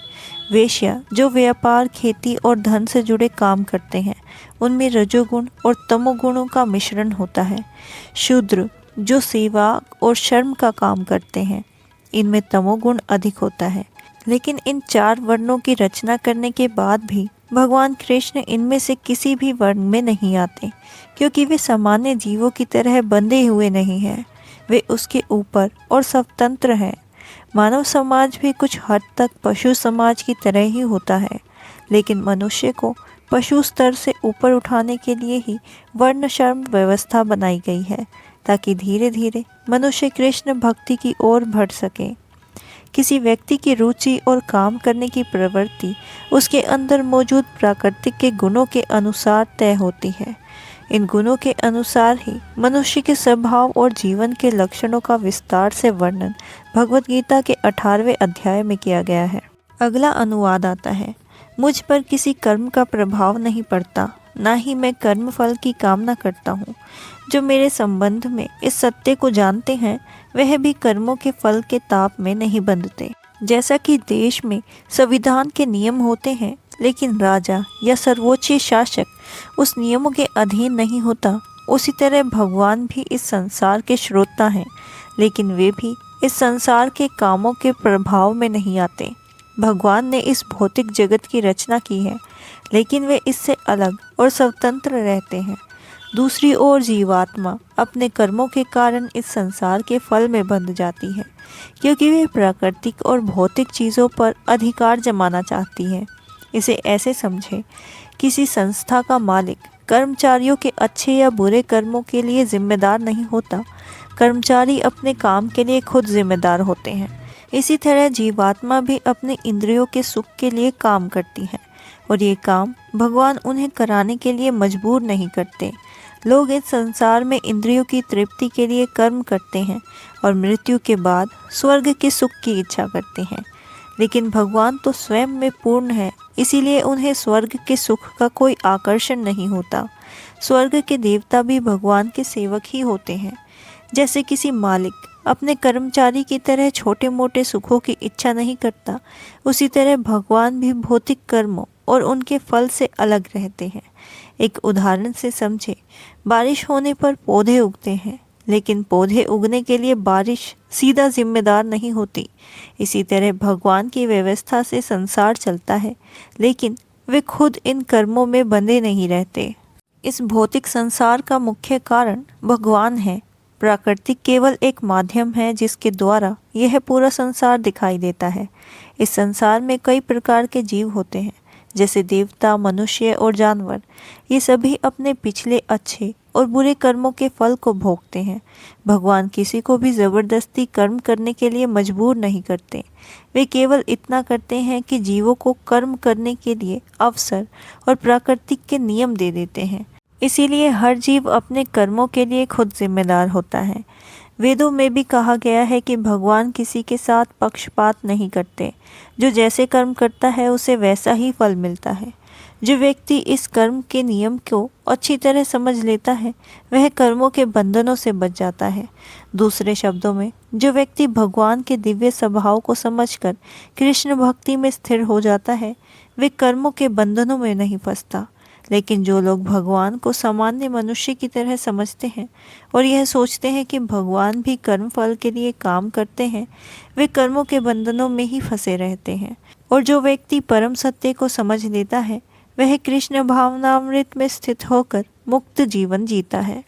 वेश्या, जो व्यापार, खेती और धन से जुड़े काम करते हैं, उनमें रजोगुण और तमोगुणों का मिश्रण होता है। शूद्र, जो सेवा और श्रम का काम करते हैं, इनमें तमोगुण अधिक होता है। लेकिन इन 4 वर्णों की रचना करने के बाद भी भगवान कृष्ण इनमें से किसी भी वर्ण में नहीं आते, क्योंकि वे सामान्य जीवों की तरह बंधे हुए नहीं हैं। वे उसके ऊपर और स्वतंत्र हैं। मानव समाज भी कुछ हद तक पशु समाज की तरह ही होता है, लेकिन मनुष्य को पशु स्तर से ऊपर उठाने के लिए ही वर्णाश्रम व्यवस्था बनाई गई है, ताकि धीरे धीरे मनुष्य कृष्ण भक्ति की ओर बढ़ सके। किसी व्यक्ति की रुचि और काम करने की प्रवृत्ति उसके अंदर मौजूद प्राकृतिक के गुणों के अनुसार तय होती है। इन गुणों के अनुसार ही मनुष्य के स्वभाव और जीवन के लक्षणों का विस्तार से वर्णन भगवद गीता के 18वें अध्याय में किया गया है। अगला अनुवाद आता है। मुझ पर किसी कर्म का प्रभाव नहीं पड़ता, ना ही मैं कर्म फल की कामना करता हूँ। जो मेरे संबंध में इस सत्य को जानते हैं, वह भी कर्मों के फल के ताप में नहीं बंधते। जैसा कि देश में संविधान के नियम होते हैं, लेकिन राजा या सर्वोच्च शासक उस नियमों के अधीन नहीं होता, उसी तरह भगवान भी इस संसार के श्रोता हैं, लेकिन वे भी इस संसार के कामों के प्रभाव में नहीं आते। भगवान ने इस भौतिक जगत की रचना की है, लेकिन वे इससे अलग और स्वतंत्र रहते हैं। दूसरी ओर जीवात्मा अपने कर्मों के कारण इस संसार के फल में बंध जाती है, क्योंकि वे प्राकृतिक और भौतिक चीज़ों पर अधिकार जमाना चाहती है। इसे ऐसे समझें, किसी संस्था का मालिक कर्मचारियों के अच्छे या बुरे कर्मों के लिए जिम्मेदार नहीं होता। कर्मचारी अपने काम के लिए खुद जिम्मेदार होते हैं। इसी तरह जीवात्मा भी अपने इंद्रियों के सुख के लिए काम करती है, और ये काम भगवान उन्हें कराने के लिए मजबूर नहीं करते। लोग इस संसार में इंद्रियों की तृप्ति के लिए कर्म करते हैं और मृत्यु के बाद स्वर्ग के सुख की इच्छा करते हैं, लेकिन भगवान तो स्वयं में पूर्ण है, इसीलिए उन्हें स्वर्ग के सुख का कोई आकर्षण नहीं होता। स्वर्ग के देवता भी भगवान के सेवक ही होते हैं। जैसे किसी मालिक अपने कर्मचारी की तरह छोटे मोटे सुखों की इच्छा नहीं करता, उसी तरह भगवान भी भौतिक कर्मों और उनके फल से अलग रहते हैं। एक उदाहरण से समझे, बारिश होने पर पौधे उगते हैं, लेकिन पौधे उगने के लिए बारिश सीधा जिम्मेदार नहीं होती। इसी तरह भगवान की व्यवस्था से संसार चलता है, लेकिन वे खुद इन कर्मों में बंधे नहीं रहते। इस भौतिक संसार का मुख्य कारण भगवान है। प्राकृतिक केवल एक माध्यम है जिसके द्वारा यह पूरा संसार दिखाई देता है। इस संसार में कई प्रकार के जीव होते हैं, जैसे देवता, मनुष्य और जानवर। ये सभी अपने पिछले अच्छे और बुरे कर्मों के फल को भोगते हैं। भगवान किसी को भी ज़बरदस्ती कर्म करने के लिए मजबूर नहीं करते। वे केवल इतना करते हैं कि जीवों को कर्म करने के लिए अवसर और प्राकृतिक के नियम दे देते हैं। इसीलिए हर जीव अपने कर्मों के लिए खुद जिम्मेदार होता है। वेदों में भी कहा गया है कि भगवान किसी के साथ पक्षपात नहीं करते। जो जैसे कर्म करता है उसे वैसा ही फल मिलता है। जो व्यक्ति इस कर्म के नियम को अच्छी तरह समझ लेता है, वह कर्मों के बंधनों से बच जाता है। दूसरे शब्दों में, जो व्यक्ति भगवान के दिव्य स्वभाव को समझकर कृष्ण भक्ति में स्थिर हो जाता है, वे कर्मों के बंधनों में नहीं फंसता। लेकिन जो लोग भगवान को सामान्य मनुष्य की तरह समझते हैं और यह सोचते हैं कि भगवान भी कर्म फल के लिए काम करते हैं, वे कर्मों के बंधनों में ही फंसे रहते हैं। और जो व्यक्ति परम सत्य को समझ लेता है, वह कृष्ण भावनामृत में स्थित होकर मुक्त जीवन जीता है।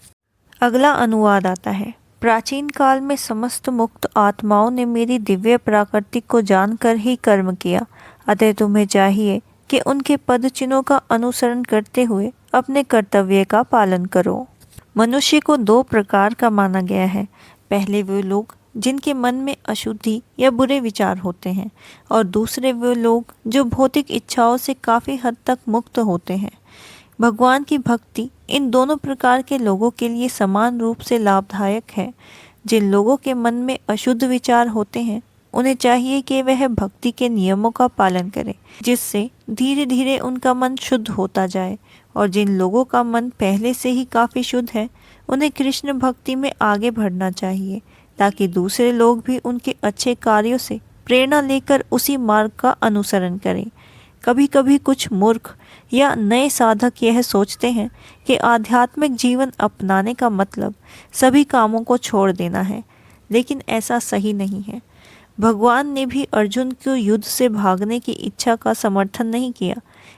अगला अनुवाद आता है। प्राचीन काल में समस्त मुक्त आत्माओं ने मेरी दिव्य प्राकृतिक को जानकर ही कर्म किया, अतः तुम्हें चाहिए कि उनके पद चिन्हों का अनुसरण करते हुए अपने कर्तव्य का पालन करो। मनुष्य को दो प्रकार का माना गया है। पहले वे लोग जिनके मन में अशुद्धि या बुरे विचार होते हैं, और दूसरे वे लोग जो भौतिक इच्छाओं से काफ़ी हद तक मुक्त होते हैं। भगवान की भक्ति इन दोनों प्रकार के लोगों के लिए समान रूप से लाभदायक है। जिन लोगों के मन में अशुद्ध विचार होते हैं, उन्हें चाहिए कि वह भक्ति के नियमों का पालन करें, जिससे धीरे धीरे उनका मन शुद्ध होता जाए। और जिन लोगों का मन पहले से ही काफ़ी शुद्ध है, उन्हें कृष्ण भक्ति में आगे बढ़ना चाहिए, ताकि दूसरे लोग भी उनके अच्छे कार्यों से प्रेरणा लेकर उसी मार्ग का अनुसरण करें। कभी कभी कुछ मूर्ख या नए साधक यह सोचते हैं कि आध्यात्मिक जीवन अपनाने का मतलब सभी कामों को छोड़ देना है, लेकिन ऐसा सही नहीं है। भगवान ने भी अर्जुन को युद्ध से भागने की इच्छा का समर्थन नहीं किया।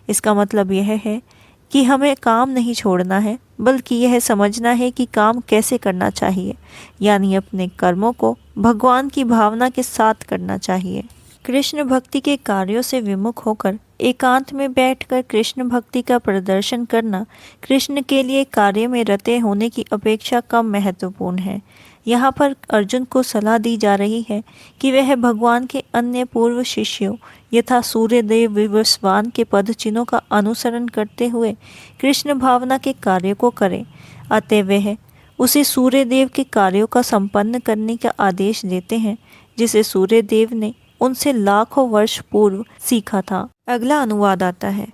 इसका मतलब यह है कि हमें काम नहीं छोड़ना है, बल्कि यह समझना है कि काम कैसे करना चाहिए, यानी अपने कर्मों को भगवान की भावना के साथ करना चाहिए। कृष्ण भक्ति के कार्यों से विमुख होकर एकांत में बैठकर कृष्ण भक्ति का प्रदर्शन करना कृष्ण के लिए कार्य में रते होने की अपेक्षा कम महत्वपूर्ण है। यहाँ पर अर्जुन को सलाह दी जा रही है कि वह भगवान के अन्य पूर्व शिष्यों यथा सूर्यदेव विवस्वान के पद चिन्हों का अनुसरण करते हुए कृष्ण भावना के कार्य को करे। अतः वह उसे सूर्यदेव के कार्यों का संपन्न करने का आदेश देते हैं, जिसे सूर्यदेव ने उनसे लाखों वर्ष पूर्व सीखा था। अगला अनुवाद आता है।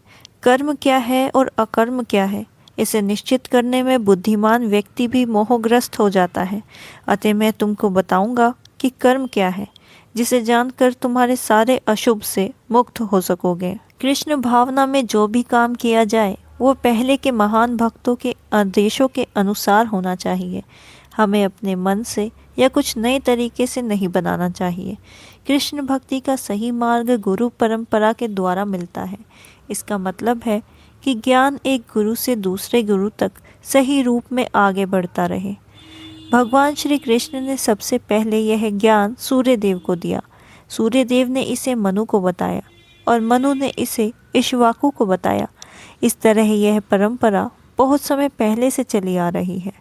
कर्म क्या है और अकर्म क्या है, इसे निश्चित करने में बुद्धिमान व्यक्ति भी मोहग्रस्त हो जाता है। अतः मैं तुमको बताऊंगा कि कर्म क्या है, जिसे जानकर तुम्हारे सारे अशुभ से मुक्त हो सकोगे। कृष्ण भावना में जो भी काम किया जाए वो पहले के महान भक्तों के आदेशों के अनुसार होना चाहिए। हमें अपने मन से या कुछ नए तरीके से नहीं बनाना चाहिए। कृष्ण भक्ति का सही मार्ग गुरु परंपरा के द्वारा मिलता है। इसका मतलब है कि ज्ञान एक गुरु से दूसरे गुरु तक सही रूप में आगे बढ़ता रहे। भगवान श्री कृष्ण ने सबसे पहले यह ज्ञान सूर्यदेव को दिया। सूर्यदेव ने इसे मनु को बताया और मनु ने इसे इक्ष्वाकु को बताया। इस तरह यह परंपरा बहुत समय पहले से चली आ रही है।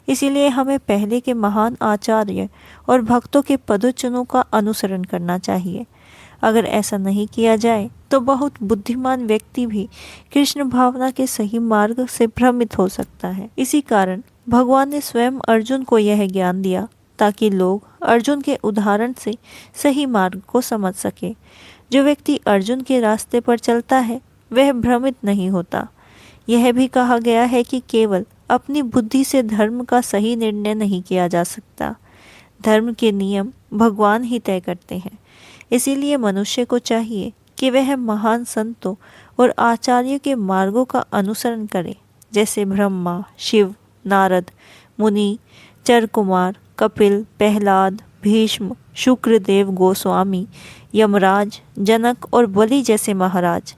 इसीलिए हमें पहले के महान आचार्य और भक्तों के पदचिन्हों का अनुसरण करना चाहिए। अगर ऐसा नहीं किया जाए तो बहुत बुद्धिमान व्यक्ति भी कृष्ण भावना के सही मार्ग से भ्रमित हो सकता है। इसी कारण भगवान ने स्वयं अर्जुन को यह ज्ञान दिया ताकि लोग अर्जुन के उदाहरण से सही मार्ग को समझ सके। जो व्यक्ति अर्जुन के रास्ते पर चलता है वह भ्रमित नहीं होता। यह भी कहा गया है कि केवल अपनी बुद्धि से धर्म का सही निर्णय नहीं किया जा सकता। धर्म के नियम भगवान ही तय करते हैं। इसीलिए मनुष्य को चाहिए कि वह महान संतों और आचार्यों के मार्गों का अनुसरण करे, जैसे ब्रह्मा, शिव, नारद मुनि, चरकुमार, कपिल, प्रहलाद, भीष्म, शुक्रदेव गोस्वामी, यमराज, जनक और बलि जैसे महाराज।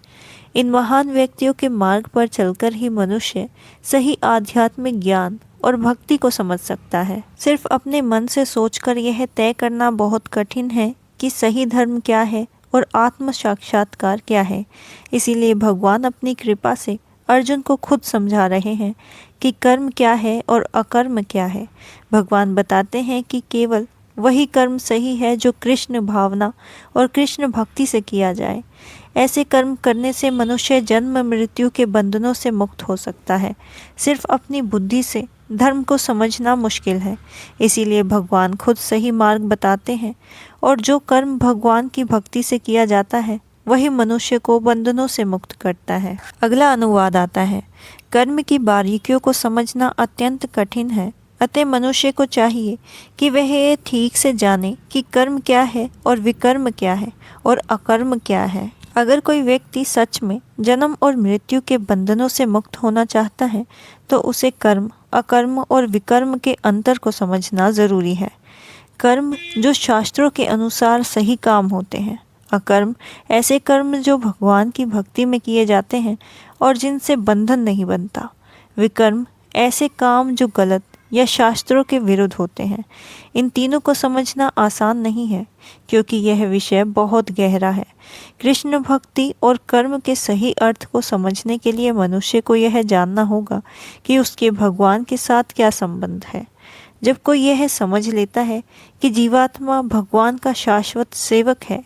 इन महान व्यक्तियों के मार्ग पर चलकर ही मनुष्य सही आध्यात्मिक ज्ञान और भक्ति को समझ सकता है। सिर्फ अपने मन से सोचकर यह तय करना बहुत कठिन है कि सही धर्म क्या है और आत्म साक्षात्कार क्या है। इसीलिए भगवान अपनी कृपा से अर्जुन को खुद समझा रहे हैं कि कर्म क्या है और अकर्म क्या है। भगवान बताते हैं कि केवल वही कर्म सही है जो कृष्ण भावना और कृष्ण भक्ति से किया जाए। ऐसे कर्म करने से मनुष्य जन्म मृत्यु के बंधनों से मुक्त हो सकता है। सिर्फ अपनी बुद्धि से धर्म को समझना मुश्किल है। इसीलिए भगवान खुद सही मार्ग बताते हैं और जो कर्म भगवान की भक्ति से किया जाता है वही मनुष्य को बंधनों से मुक्त करता है। अगला अनुवाद आता है। कर्म की बारीकियों को समझना अत्यंत कठिन है, अतः मनुष्य को चाहिए कि वह ये ठीक से जाने कि कर्म क्या है और विकर्म क्या है और अकर्म क्या है। अगर कोई व्यक्ति सच में जन्म और मृत्यु के बंधनों से मुक्त होना चाहता है तो उसे कर्म, अकर्म और विकर्म के अंतर को समझना जरूरी है। कर्म जो शास्त्रों के अनुसार सही काम होते हैं। अकर्म ऐसे कर्म जो भगवान की भक्ति में किए जाते हैं और जिनसे बंधन नहीं बनता। विकर्म ऐसे काम जो गलत या शास्त्रों के विरुद्ध होते हैं। इन तीनों को समझना आसान नहीं है क्योंकि यह विषय बहुत गहरा है। कृष्ण भक्ति और कर्म के सही अर्थ को समझने के लिए मनुष्य को यह जानना होगा कि उसके भगवान के साथ क्या संबंध है। जब कोई यह समझ लेता है कि जीवात्मा भगवान का शाश्वत सेवक है,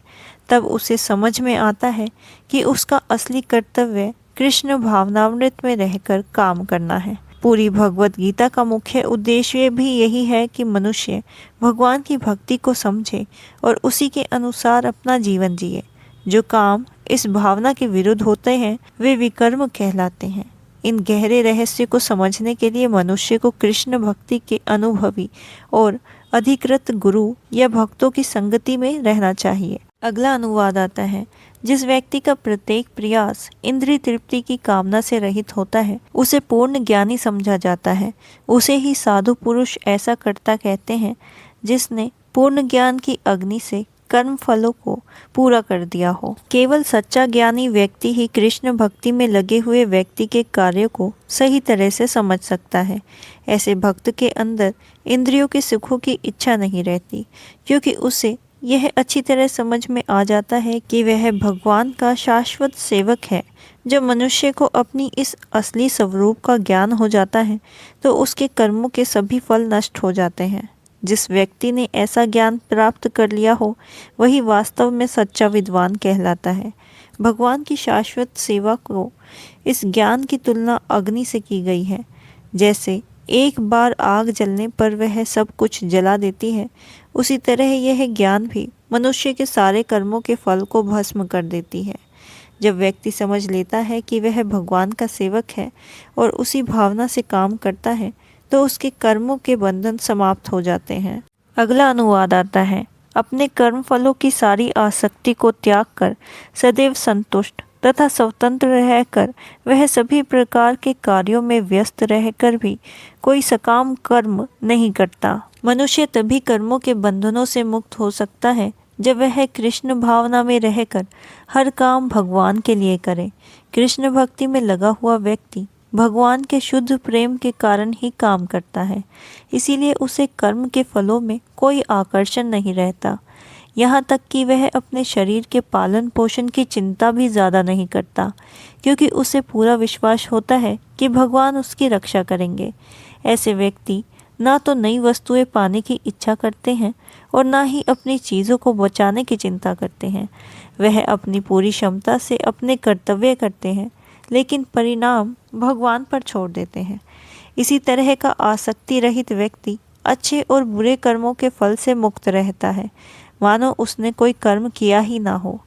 तब उसे समझ में आता है कि उसका असली कर्तव्य कृष्ण भावनामृत में रहकर काम करना है। पूरी भगवत गीता का मुख्य उद्देश्य भी यही है कि मनुष्य भगवान की भक्ति को समझे और उसी के अनुसार अपना जीवन जिए। जो काम इस भावना के विरुद्ध होते हैं वे विकर्म कहलाते हैं। इन गहरे रहस्य को समझने के लिए मनुष्य को कृष्ण भक्ति के अनुभवी और अधिकृत गुरु या भक्तों की संगति में रहना चाहिए। अगला अनुवाद आता है। जिस व्यक्ति का प्रत्येक प्रयास इंद्रिय तृप्ति की कामना से रहित होता है उसे पूर्ण ज्ञानी समझा जाता है। उसे ही साधु पुरुष ऐसा कर्ता कहते हैं जिसने पूर्ण ज्ञान की अग्नि से कर्म फलों को पूरा कर दिया हो। केवल सच्चा ज्ञानी व्यक्ति ही कृष्ण भक्ति में लगे हुए व्यक्ति के कार्य को सही तरह से समझ सकता है। ऐसे भक्त के अंदर इंद्रियों के सुखों की इच्छा नहीं रहती, क्योंकि उसे यह अच्छी तरह समझ में आ जाता है कि वह भगवान का शाश्वत सेवक है। जब मनुष्य को अपनी इस असली स्वरूप का ज्ञान हो जाता है तो उसके कर्मों के सभी फल नष्ट हो जाते हैं। जिस व्यक्ति ने ऐसा ज्ञान प्राप्त कर लिया हो वही वास्तव में सच्चा विद्वान कहलाता है। भगवान की शाश्वत सेवा को इस ज्ञान की तुलना अग्नि से की गई है। जैसे एक बार आग जलने पर वह सब कुछ जला देती है, उसी तरह यह ज्ञान भी मनुष्य के सारे कर्मों के फल को भस्म कर देती है। जब व्यक्ति समझ लेता है कि वह भगवान का सेवक है और उसी भावना से काम करता है तो उसके कर्मों के बंधन समाप्त हो जाते हैं। अगला अनुवाद आता है। अपने कर्म फलों की सारी आसक्ति को त्याग कर सदैव संतुष्ट तथा स्वतंत्र रहकर वह सभी प्रकार के कार्यों में व्यस्त रहकर भी कोई सकाम कर्म नहीं करता। मनुष्य तभी कर्मों के बंधनों से मुक्त हो सकता है जब वह कृष्ण भावना में रहकर हर काम भगवान के लिए करे। कृष्ण भक्ति में लगा हुआ व्यक्ति भगवान के शुद्ध प्रेम के कारण ही काम करता है, इसीलिए उसे कर्म के फलों में कोई आकर्षण नहीं रहता। यहाँ तक कि वह अपने शरीर के पालन पोषण की चिंता भी ज़्यादा नहीं करता, क्योंकि उसे पूरा विश्वास होता है कि भगवान उसकी रक्षा करेंगे। ऐसे व्यक्ति ना तो नई वस्तुएं पाने की इच्छा करते हैं और ना ही अपनी चीज़ों को बचाने की चिंता करते हैं। वह अपनी पूरी क्षमता से अपने कर्तव्य करते हैं, लेकिन परिणाम भगवान पर छोड़ देते हैं। इसी तरह का आसक्ति रहित व्यक्ति अच्छे और बुरे कर्मों के फल से मुक्त रहता है, मानो उसने कोई कर्म किया ही ना हो।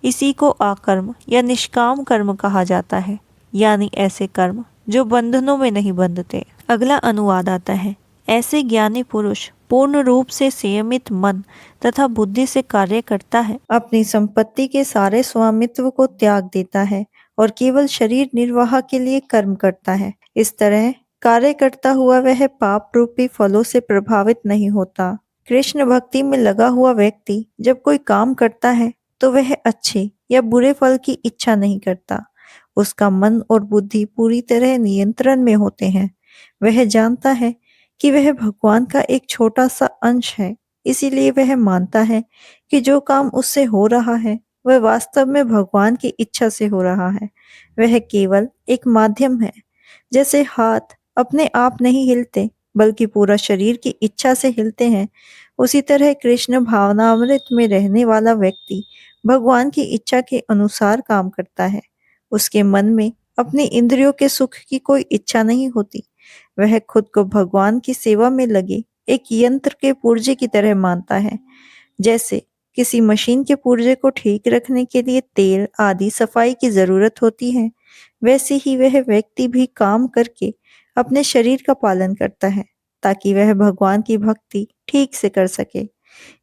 इसी को आकर्म या निष्काम कर्म कहा जाता है, यानी ऐसे कर्म जो बंधनों में नहीं बंधते। अगला अनुवाद आता है। ऐसे ज्ञानी पुरुष पूर्ण रूप से संयमित मन तथा बुद्धि से कार्य करता है, अपनी संपत्ति के सारे स्वामित्व को त्याग देता है और केवल शरीर निर्वाह के लिए कर्म करता है। इस तरह कार्य करता हुआ वह पाप रूपी फलों से प्रभावित नहीं होता। कृष्ण भक्ति में लगा हुआ व्यक्ति जब कोई काम करता है तो वह अच्छे या बुरे फल की इच्छा नहीं करता। उसका मन और बुद्धि पूरी तरह नियंत्रण में होते हैं। वह जानता है कि वह भगवान का एक छोटा सा अंश है, इसीलिए वह मानता है कि जो काम उससे हो रहा है वह वास्तव में भगवान की इच्छा से हो रहा है। वह केवल एक माध्यम है। जैसे हाथ अपने आप नहीं हिलते बल्कि पूरा शरीर की इच्छा से हिलते हैं, उसी तरह कृष्ण भावनामृत में रहने वाला व्यक्ति भगवान की इच्छा के अनुसार काम करता है। उसके मन में अपनी इंद्रियों के सुख की कोई इच्छा नहीं होती। वह खुद को भगवान की सेवा में लगे एक यंत्र के पुर्जे की तरह मानता है। जैसे किसी मशीन के पुर्जे को ठीक रखने के लिए तेल आदि सफाई की जरूरत होती है, वैसे ही वह व्यक्ति भी काम करके अपने शरीर का पालन करता है ताकि वह भगवान की भक्ति ठीक से कर सके।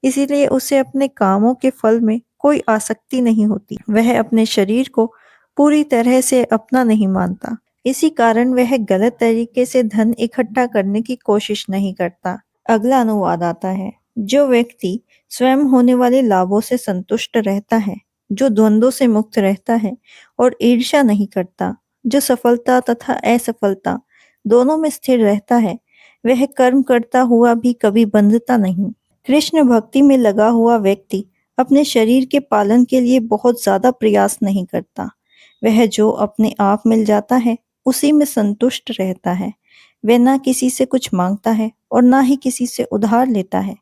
इसीलिए उसे अपने कामों के फल में कोई आसक्ति नहीं होती। वह अपने शरीर को पूरी तरह से अपना नहीं मानता। इसी कारण वह गलत तरीके से धन इकट्ठा करने की कोशिश नहीं करता। अगला अनुवाद आता है। जो व्यक्ति स्वयं होने वाले लाभों से संतुष्ट रहता है, जो द्वंद्वों से मुक्त रहता है और ईर्ष्या नहीं करता, जो सफलता तथा असफलता दोनों में स्थिर रहता है, वह कर्म करता हुआ भी कभी बंधता नहीं। कृष्ण भक्ति में लगा हुआ व्यक्ति अपने शरीर के पालन के लिए बहुत ज्यादा प्रयास नहीं करता। वह जो अपने आप मिल जाता है उसी में संतुष्ट रहता है। वह ना किसी से कुछ मांगता है और ना ही किसी से उधार लेता है,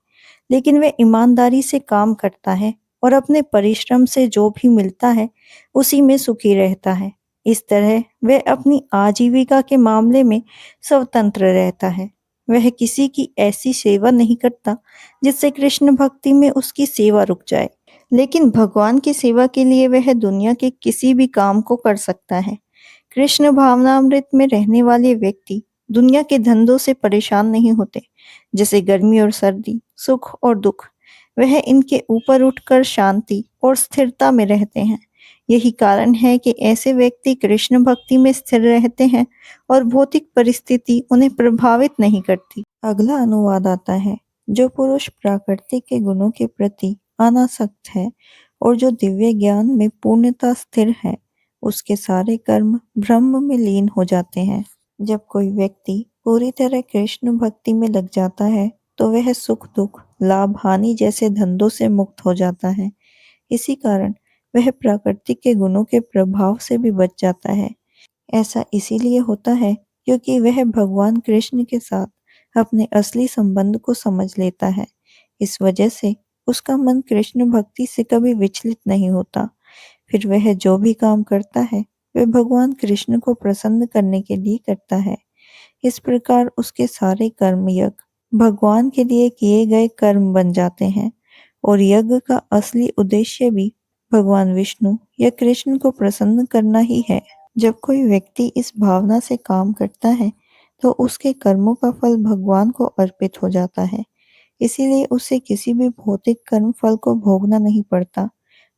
लेकिन वह ईमानदारी से काम करता है और अपने परिश्रम से जो भी मिलता है उसी में सुखी रहता है। इस तरह वह अपनी आजीविका के मामले में स्वतंत्र रहता है। वह किसी की ऐसी सेवा नहीं करता जिससे कृष्ण भक्ति में उसकी सेवा रुक जाए, लेकिन भगवान की सेवा के लिए वह दुनिया के किसी भी काम को कर सकता है। कृष्ण भावनामृत में रहने वाले व्यक्ति दुनिया के धंधों से परेशान नहीं होते, जैसे गर्मी और सर्दी, सुख और दुख। वह इनके ऊपर उठकर शांति और स्थिरता में रहते हैं। यही कारण है कि ऐसे व्यक्ति कृष्ण भक्ति में स्थिर रहते हैं और भौतिक परिस्थिति उन्हें प्रभावित नहीं करती। अगला अनुवाद आता है। जो पुरुष प्रकृति के गुणों के प्रति अनासक्त है और जो दिव्य ज्ञान में पूर्णतः स्थिर है, उसके सारे कर्म ब्रह्म में लीन हो जाते हैं। जब कोई व्यक्ति पूरी तरह कृष्ण भक्ति में लग जाता है, तो वह सुख दुख, लाभ हानि जैसे धंधों से मुक्त हो जाता है। इसी कारण वह प्रकृति के गुणों के प्रभाव से भी बच जाता है। ऐसा इसीलिए होता है क्योंकि वह भगवान कृष्ण के साथ अपने असली संबंध को समझ लेता है। इस वजह से उसका मन कृष्ण भक्ति से कभी विचलित नहीं होता। फिर वह जो भी काम करता है, वह भगवान कृष्ण को प्रसन्न करने के लिए करता है। इस प्रकार उसके सारे कर्म यज्ञ भगवान के लिए किए गए कर्म बन जाते हैं और यज्ञ का असली उद्देश्य भी भगवान विष्णु या कृष्ण को प्रसन्न करना ही है। जब कोई व्यक्ति इस भावना से काम करता है, तो उसके कर्मों का फल भगवान को अर्पित हो जाता है। इसीलिए उसे किसी भी भौतिक कर्म फल को भोगना नहीं पड़ता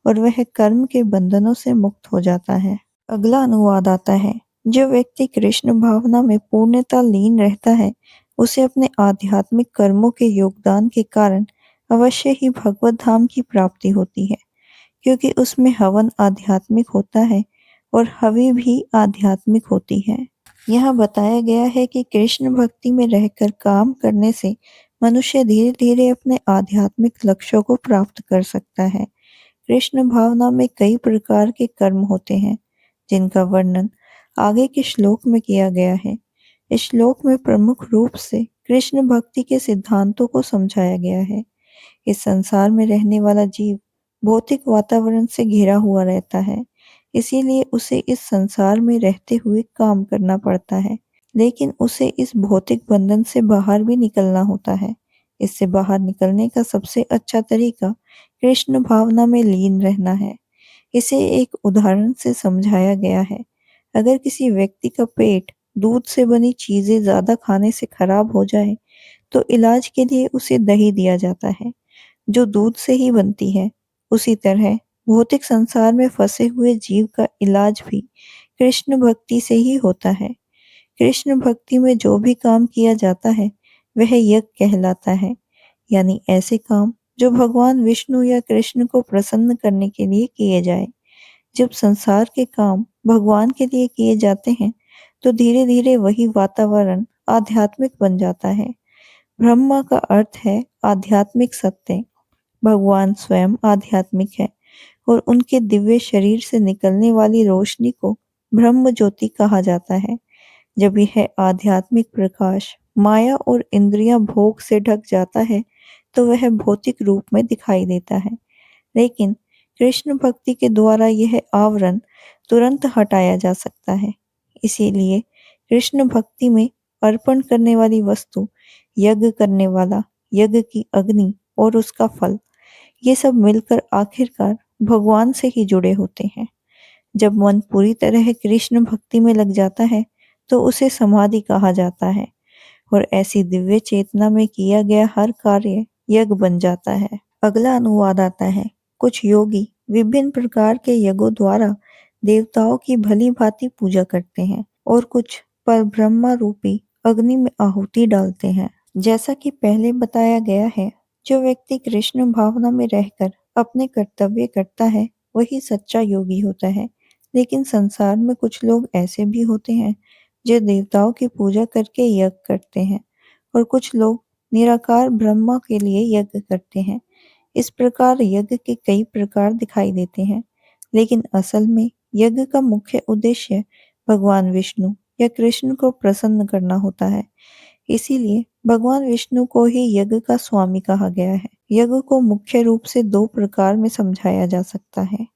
और वह कर्म के बंधनों से मुक्त हो जाता है। अगला अनुवाद आता है। जो व्यक्ति कृष्ण भावना में पूर्णतः लीन रहता है, उसे अपने आध्यात्मिक कर्मों के योगदान के कारण अवश्य ही भगवत धाम की प्राप्ति होती है, क्योंकि उसमें हवन आध्यात्मिक होता है और हवि भी आध्यात्मिक होती है। यहाँ बताया गया है कि कृष्ण भक्ति में रहकर काम करने से मनुष्य धीरे धीरे अपने आध्यात्मिक लक्ष्यों को प्राप्त कर सकता है। कृष्ण भावना में कई प्रकार के कर्म होते हैं, जिनका वर्णन आगे के श्लोक में किया गया है। इस श्लोक में प्रमुख रूप से कृष्ण भक्ति के सिद्धांतों को समझाया गया है। इस संसार में रहने वाला जीव भौतिक वातावरण से घिरा हुआ रहता है, इसीलिए उसे इस संसार में रहते हुए काम करना पड़ता है, लेकिन उसे इस भौतिक बंधन से बाहर भी निकलना होता है। इससे बाहर निकलने का सबसे अच्छा तरीका कृष्ण भावना में लीन रहना है। इसे एक उदाहरण से समझाया गया है। अगर किसी व्यक्ति का पेट दूध से बनी चीजें ज्यादा खाने से खराब हो जाए, तो इलाज के लिए उसे दही दिया जाता है, जो दूध से ही बनती है। उसी तरह भौतिक संसार में फंसे हुए जीव का इलाज भी कृष्ण भक्ति से ही होता है। कृष्ण भक्ति में जो भी काम किया जाता है, वह यज्ञ कहलाता है, यानी ऐसे काम जो भगवान विष्णु या कृष्ण को प्रसन्न करने के लिए किए जाए। जब संसार के काम भगवान के लिए किए जाते हैं, तो धीरे धीरे वही वातावरण आध्यात्मिक बन जाता है। ब्रह्मा का अर्थ है आध्यात्मिक सत्य। भगवान स्वयं आध्यात्मिक है और उनके दिव्य शरीर से निकलने वाली रोशनी को ब्रह्म ज्योति कहा जाता है। जब यह आध्यात्मिक प्रकाश माया और इंद्रियां भोग से ढक जाता है, तो वह भौतिक रूप में दिखाई देता है। लेकिन कृष्ण भक्ति के द्वारा यह आवरण तुरंत हटाया जा सकता है। इसीलिए कृष्ण भक्ति में अर्पण करने वाली वस्तु, यज्ञ करने वाला, यज्ञ की अग्नि और उसका फल, ये सब मिलकर आखिरकार भगवान से ही जुड़े होते हैं। जब मन पूरी तरह कृष्ण भक्ति में लग जाता है, तो उसे समाधि कहा जाता है और ऐसी दिव्य चेतना में किया गया हर कार्य यज्ञ बन जाता है। अगला अनुवाद आता है। कुछ योगी विभिन्न प्रकार के यज्ञों द्वारा देवताओं की भली भांति पूजा करते हैं और कुछ पर ब्रह्मा रूपी अग्नि में आहुति डालते हैं। जैसा कि पहले बताया गया है, जो व्यक्ति कृष्ण भावना में रहकर अपने कर्तव्य करता है, वही सच्चा योगी होता है। लेकिन संसार में कुछ लोग ऐसे भी होते हैं, जो देवताओं की पूजा करके यज्ञ करते हैं, और कुछ लोग निराकार ब्रह्मा के लिए यज्ञ करते हैं। इस प्रकार यज्ञ के कई प्रकार दिखाई देते हैं, लेकिन असल में यज्ञ का मुख्य उद्देश्य भगवान विष्णु या कृष्ण को प्रसन्न करना होता है। इसीलिए भगवान विष्णु को ही यज्ञ का स्वामी कहा गया है। यज्ञ को मुख्य रूप से दो प्रकार में समझाया जा सकता है।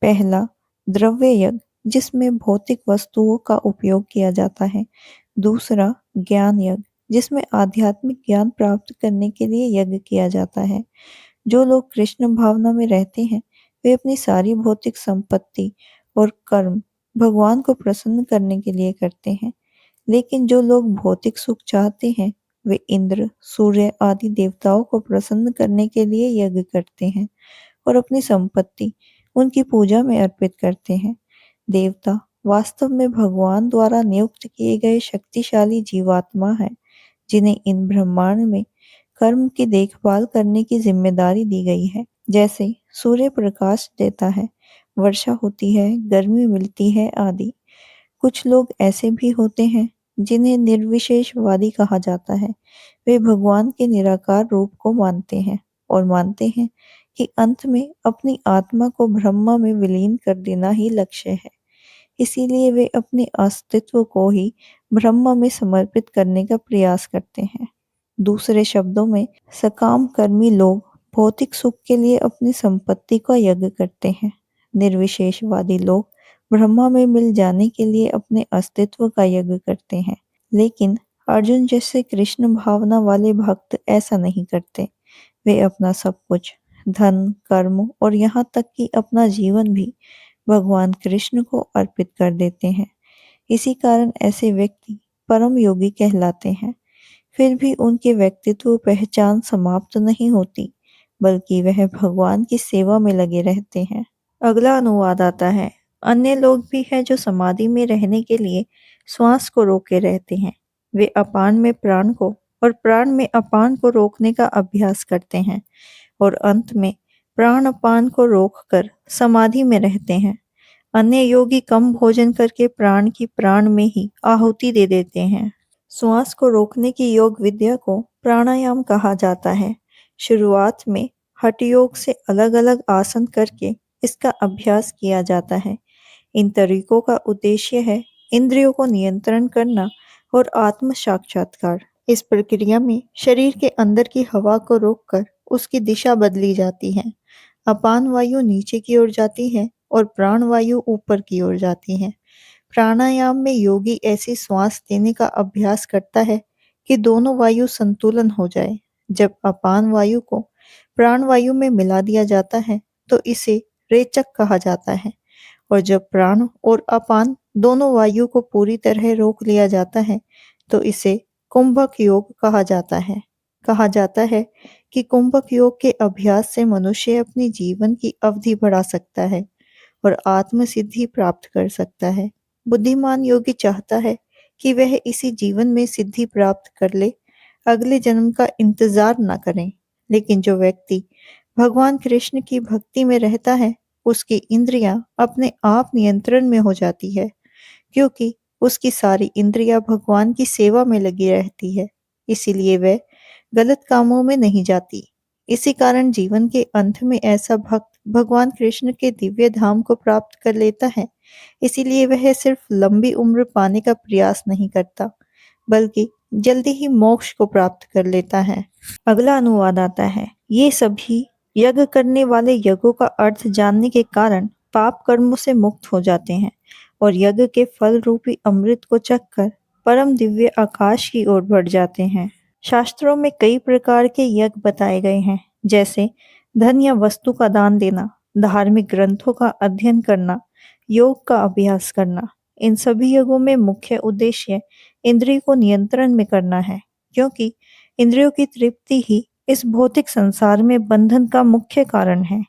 पहला, द्रव्य यज्ञ, जिसमें भौतिक वस्तुओं का उपयोग किया जाता है। दूसरा, ज्ञान यज्ञ, जिसमें आध्यात्मिक ज्ञान प्राप्त करने के लिए यज्ञ किया जाता है। जो लोग कृष्ण भावना में रहते हैं, वे अपनी सारी भौतिक संपत्ति और कर्म भगवान को प्रसन्न करने के लिए करते हैं। लेकिन जो लोग भौतिक सुख चाहते हैं, वे इंद्र, सूर्य आदि देवताओं को प्रसन्न करने के लिए यज्ञ करते हैं और अपनी संपत्ति उनकी पूजा में अर्पित करते हैं। देवता वास्तव में भगवान द्वारा नियुक्त किए गए शक्तिशाली जीवात्मा हैं, जिन्हें इन ब्रह्मांड में कर्म की देखभाल करने की जिम्मेदारी दी गई है। जैसे सूर्य प्रकाश देता है, वर्षा होती है, गर्मी मिलती है आदि। कुछ लोग ऐसे भी होते हैं जिन्हें निर्विशेषवादी कहा जाता है। वे भगवान के निराकार रूप को मानते हैं और मानते हैं कि अंत में अपनी आत्मा को ब्रह्म में विलीन कर देना ही लक्ष्य है। इसीलिए वे अपने अस्तित्व को ही ब्रह्म में समर्पित करने का प्रयास करते हैं। दूसरे शब्दों में, सकाम कर्मी लोग भौतिक सुख के लिए अपनी संपत्ति का यज्ञ करते हैं। निर्विशेषवादी लोग ब्रह्मा में मिल जाने के लिए अपने अस्तित्व का यज्ञ करते हैं। लेकिन अर्जुन जैसे कृष्ण भावना वाले भक्त ऐसा नहीं करते। वे अपना सब कुछ, धन, कर्म और यहाँ तक कि अपना जीवन भी भगवान कृष्ण को अर्पित कर देते हैं। इसी कारण ऐसे व्यक्ति परम योगी कहलाते हैं। फिर भी उनके व्यक्तित्व पहचान समाप्त नहीं होती, बल्कि वह भगवान की सेवा में लगे रहते हैं। अगला अनुवाद आता है। अन्य लोग भी हैं जो समाधि में रहने के लिए श्वास को रोके रहते हैं। वे अपान में प्राण को और प्राण में अपान को रोकने का अभ्यास करते हैं और अंत में प्राण अपान को रोककर समाधि में रहते हैं। अन्य योगी कम भोजन करके प्राण की प्राण में ही आहुति दे देते हैं। श्वास को रोकने की योग विद्या को प्राणायाम कहा जाता है। शुरुआत में हठ योग से अलग-अलग आसन करके इसका अभ्यास किया जाता है। इन तरीकों का उद्देश्य है इंद्रियों को नियंत्रण करना और आत्म साक्षात्कार। इस प्रक्रिया में शरीर के अंदर की हवा को रोककर उसकी दिशा बदली जाती है। अपान वायु नीचे की ओर जाती है और प्राण वायु ऊपर की ओर जाती है। प्राणायाम में योगी ऐसी श्वास लेने का अभ्यास करता है कि दोनों वायु संतुलन हो जाए। जब अपान वायु को प्राण वायु में मिला दिया जाता है तो इसे रेचक कहा जाता है और जब प्राण और अपान दोनों वायु को पूरी तरह रोक लिया जाता है तो इसे कुंभक योग कहा जाता है। कहा जाता है कि कुंभक योग के अभ्यास से मनुष्य अपनी जीवन की अवधि बढ़ा सकता है और आत्म सिद्धि प्राप्त कर सकता है। बुद्धिमान योगी चाहता है कि वह इसी जीवन में सिद्धि प्राप्त कर ले, अगले जन्म का इंतजार न करें। लेकिन जो व्यक्ति भगवान कृष्ण की भक्ति में रहता है, उसकी इंद्रियां अपने आप नियंत्रण में हो जाती है, क्योंकि उसकी सारी इंद्रियां भगवान की सेवा में लगी रहती है। इसीलिए वह गलत कामों में नहीं जाती। इसी कारण जीवन के अंत में ऐसा भक्त भगवान कृष्ण के दिव्य धाम को प्राप्त कर लेता है। इसीलिए वह सिर्फ लंबी उम्र पाने का प्रयास नहीं करता, बल्कि जल्दी ही मोक्ष को प्राप्त कर लेता है। अगला अनुवाद आता है। ये सभी यज्ञ करने वाले यज्ञों का अर्थ जानने के कारण पाप कर्मों से मुक्त हो जाते हैं और यज्ञ के फल रूपी अमृत को चखकर परम दिव्य आकाश की ओर बढ़ जाते हैं। शास्त्रों में कई प्रकार के यज्ञ बताए गए हैं, जैसे धन या वस्तु का दान देना, धार्मिक ग्रंथों का अध्ययन करना, योग का अभ्यास करना। इन सभी यज्ञों में मुख्य उद्देश्य इंद्रिय को नियंत्रण में करना है, क्योंकि इंद्रियों की तृप्ति ही इस भौतिक संसार में बंधन का मुख्य कारण है।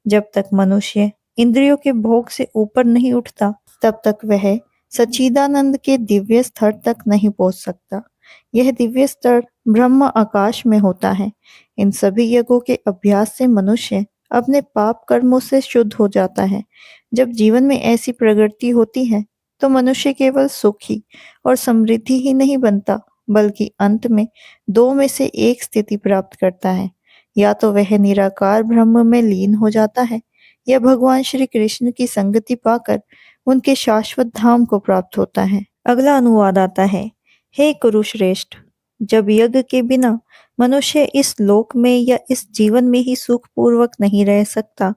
जब तक मनुष्य इंद्रियों के भोग से ऊपर नहीं उठता, तब तक वह सच्चिदानंद के दिव्य स्तर तक नहीं पहुंच सकता। यह दिव्य स्तर ब्रह्म आकाश में होता है। इन सभी यज्ञों के अभ्यास से मनुष्य अपने पाप कर्मों से शुद्ध हो जाता है। जब जीवन में ऐसी प्रगति होती है, तो मनुष्य केवल सुखी और समृद्धि ही नहीं बनता, बल्कि अंत में दो में से एक स्थिति प्राप्त करता है। या तो वह निराकार ब्रह्म में लीन हो जाता है, या भगवान श्री कृष्ण की संगति पाकर उनके शाश्वत धाम को प्राप्त होता है। अगला अनुवाद आता है। हे कुरुश्रेष्ठ, जब यज्ञ के बिना मनुष्य इस लोक में या इस जीवन में ही सुखपूर्वक नहीं रह सकता,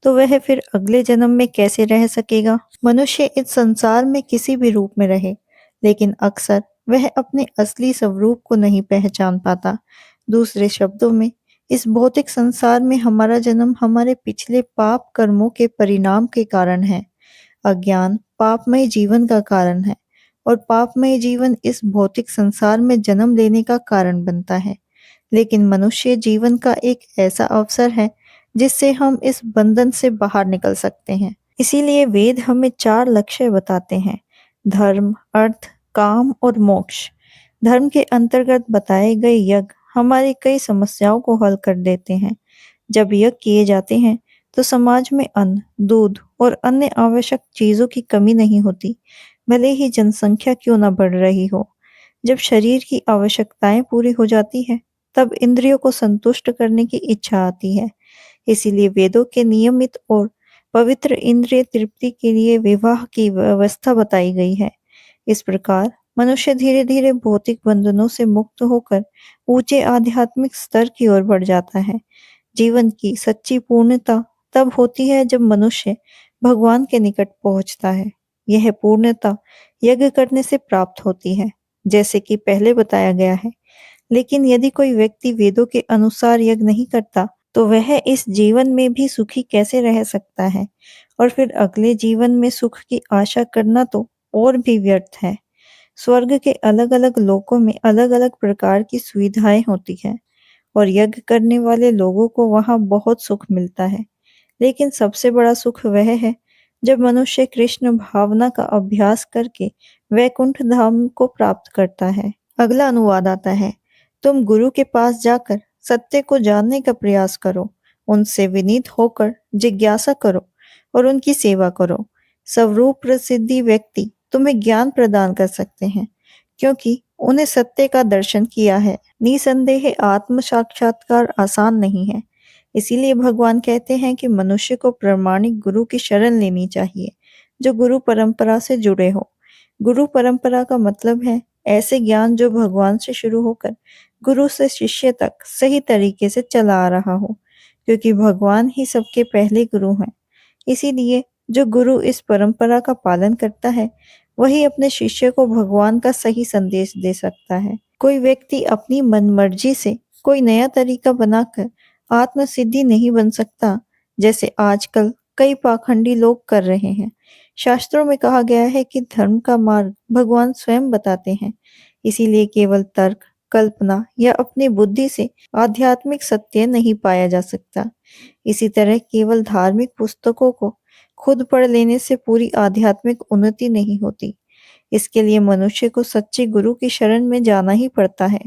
तो वह फिर अगले जन्म में कैसे रह सकेगा? मनुष्य इस संसार में किसी भी रूप में रहे, लेकिन अक्सर वह अपने असली स्वरूप को नहीं पहचान पाता। दूसरे शब्दों में, इस भौतिक संसार में हमारा जन्म हमारे पिछले पाप कर्मों के परिणाम के कारण है। अज्ञान पापमय जीवन का कारण है और पापमय जीवन इस भौतिक संसार में जन्म लेने का कारण बनता है। लेकिन मनुष्य जीवन का एक ऐसा अवसर है जिससे हम इस बंधन से बाहर निकल सकते हैं। इसीलिए वेद हमें 4 लक्ष्य बताते हैं: धर्म, अर्थ, काम और मोक्ष। धर्म के अंतर्गत बताए गए यज्ञ हमारी कई समस्याओं को हल कर देते हैं। जब यज्ञ किए जाते हैं तो समाज में अन्न, दूध और अन्य आवश्यक चीजों की कमी नहीं होती, भले ही जनसंख्या क्यों न बढ़ रही हो। जब शरीर की आवश्यकताएं पूरी हो जाती हैं, तब इंद्रियों को संतुष्ट करने की इच्छा आती है। इसीलिए वेदों के नियमित और पवित्र इंद्रिय तृप्ति के लिए विवाह की व्यवस्था बताई गई है। इस प्रकार मनुष्य धीरे धीरे भौतिक बंधनों से मुक्त होकर ऊंचे आध्यात्मिक स्तर की ओर बढ़ जाता है। जीवन की सच्ची पूर्णता तब होती है जब मनुष्य भगवान के निकट पहुंचता है। यह पूर्णता यज्ञ करने से प्राप्त होती है, जैसे कि पहले बताया गया है। लेकिन यदि कोई व्यक्ति वेदों के अनुसार यज्ञ नहीं करता, तो वह इस जीवन में भी सुखी कैसे रह सकता है? और फिर अगले जीवन में सुख की आशा करना तो और भी व्यर्थ है। स्वर्ग के अलग-अलग लोकों में अलग-अलग प्रकार की सुविधाएं होती हैं और यज्ञ करने वाले लोगों को वहां बहुत सुख मिलता है। लेकिन सबसे बड़ा सुख वह है जब मनुष्य कृष्ण भावना का अभ्यास करके वैकुंठ धाम को प्राप्त करता है। अगला अनुवाद आता है। तुम गुरु के पास जाकर सत्य को जानने का प्रयास करो, उनसे विनीत होकर जिज्ञासा करो और उनकी सेवा करो। स्वरूप प्रसिद्धि व्यक्ति तुम्हें ज्ञान प्रदान कर सकते हैं, क्योंकि उन्हें सत्य का दर्शन किया है। निसंदेह आत्म साक्षात्कार आसान नहीं है। इसीलिए भगवान कहते हैं कि मनुष्य को प्रामाणिक गुरु की शरण लेनी चाहिए, जो गुरु परंपरा से जुड़े हो। गुरु परंपरा का मतलब है ऐसे ज्ञान जो भगवान से शुरू होकर गुरु से शिष्य तक सही तरीके से चला आ रहा हो, क्योंकि भगवान ही सबके पहले गुरु हैं। इसीलिए जो गुरु इस परंपरा का पालन करता है, वही अपने शिष्य को भगवान का सही संदेश दे सकता है। कोई व्यक्ति अपनी मनमर्जी से कोई नया तरीका बनाकर आत्म सिद्धि नहीं बन सकता, जैसे आजकल कई पाखंडी लोग कर रहे हैं। शास्त्रों में कहा गया है कि धर्म का मार्ग भगवान स्वयं बताते हैं। इसीलिए केवल तर्क, कल्पना या अपनी बुद्धि से आध्यात्मिक सत्य नहीं पाया जा सकता। इसी तरह केवल धार्मिक पुस्तकों को खुद पढ़ लेने से पूरी आध्यात्मिक उन्नति नहीं होती। इसके लिए मनुष्य को सच्चे गुरु की शरण में जाना ही पड़ता है।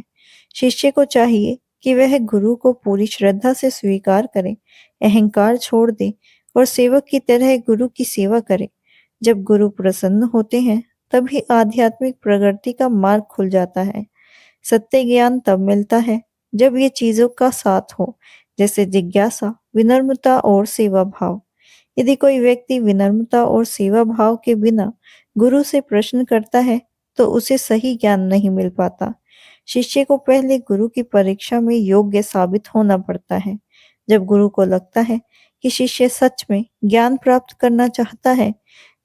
शिष्य को चाहिए कि वह गुरु को पूरी श्रद्धा से स्वीकार करे, अहंकार छोड़ दे और सेवक की तरह गुरु की सेवा करे। जब गुरु प्रसन्न होते हैं, तभी आध्यात्मिक प्रगति का मार्ग खुल जाता है। सत्य ज्ञान तब मिलता है जब ये चीजों का साथ हो, जैसे जिज्ञासा, विनम्रता और सेवा भाव। यदि कोई व्यक्ति विनम्रता और सेवा भाव के बिना गुरु से प्रश्न करता है, तो उसे सही ज्ञान नहीं मिल पाता। शिष्य को पहले गुरु की परीक्षा में योग्य साबित होना पड़ता है। जब गुरु को लगता है कि शिष्य सच में ज्ञान प्राप्त करना चाहता है,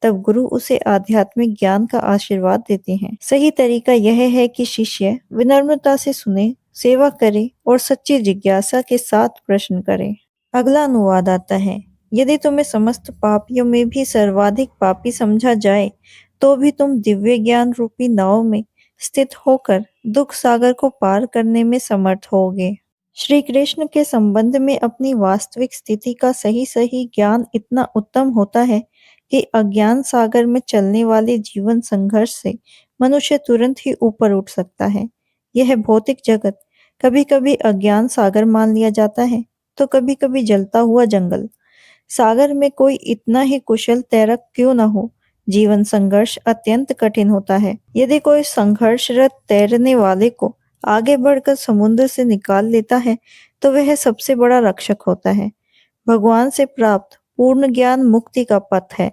तब गुरु उसे आध्यात्मिक ज्ञान का आशीर्वाद देते हैं। सही तरीका यह है कि शिष्य विनम्रता से सुने, सेवा करे और सच्ची जिज्ञासा के साथ प्रश्न करे। अगला अनुवाद आता है। यदि तुम्हें समस्त पापियों में भी सर्वाधिक पापी समझा जाए, तो भी तुम दिव्य ज्ञान रूपी नाव में स्थित होकर दुख सागर को पार करने में समर्थ होगे। श्री कृष्ण के संबंध में अपनी वास्तविक स्थिति का सही सही ज्ञान इतना उत्तम होता है कि अज्ञान सागर में चलने वाले जीवन संघर्ष से मनुष्य तुरंत ही ऊपर उठ सकता है। यह भौतिक जगत कभी कभी अज्ञान सागर मान लिया जाता है, तो कभी कभी जलता हुआ जंगल। सागर में कोई इतना ही कुशल तैरक क्यों न हो, जीवन संघर्ष अत्यंत कठिन होता है। यदि कोई संघर्षरत तैरने वाले को आगे बढ़कर समुद्र से निकाल लेता है, तो वह सबसे बड़ा रक्षक होता है। भगवान से प्राप्त पूर्ण ज्ञान मुक्ति का पथ है।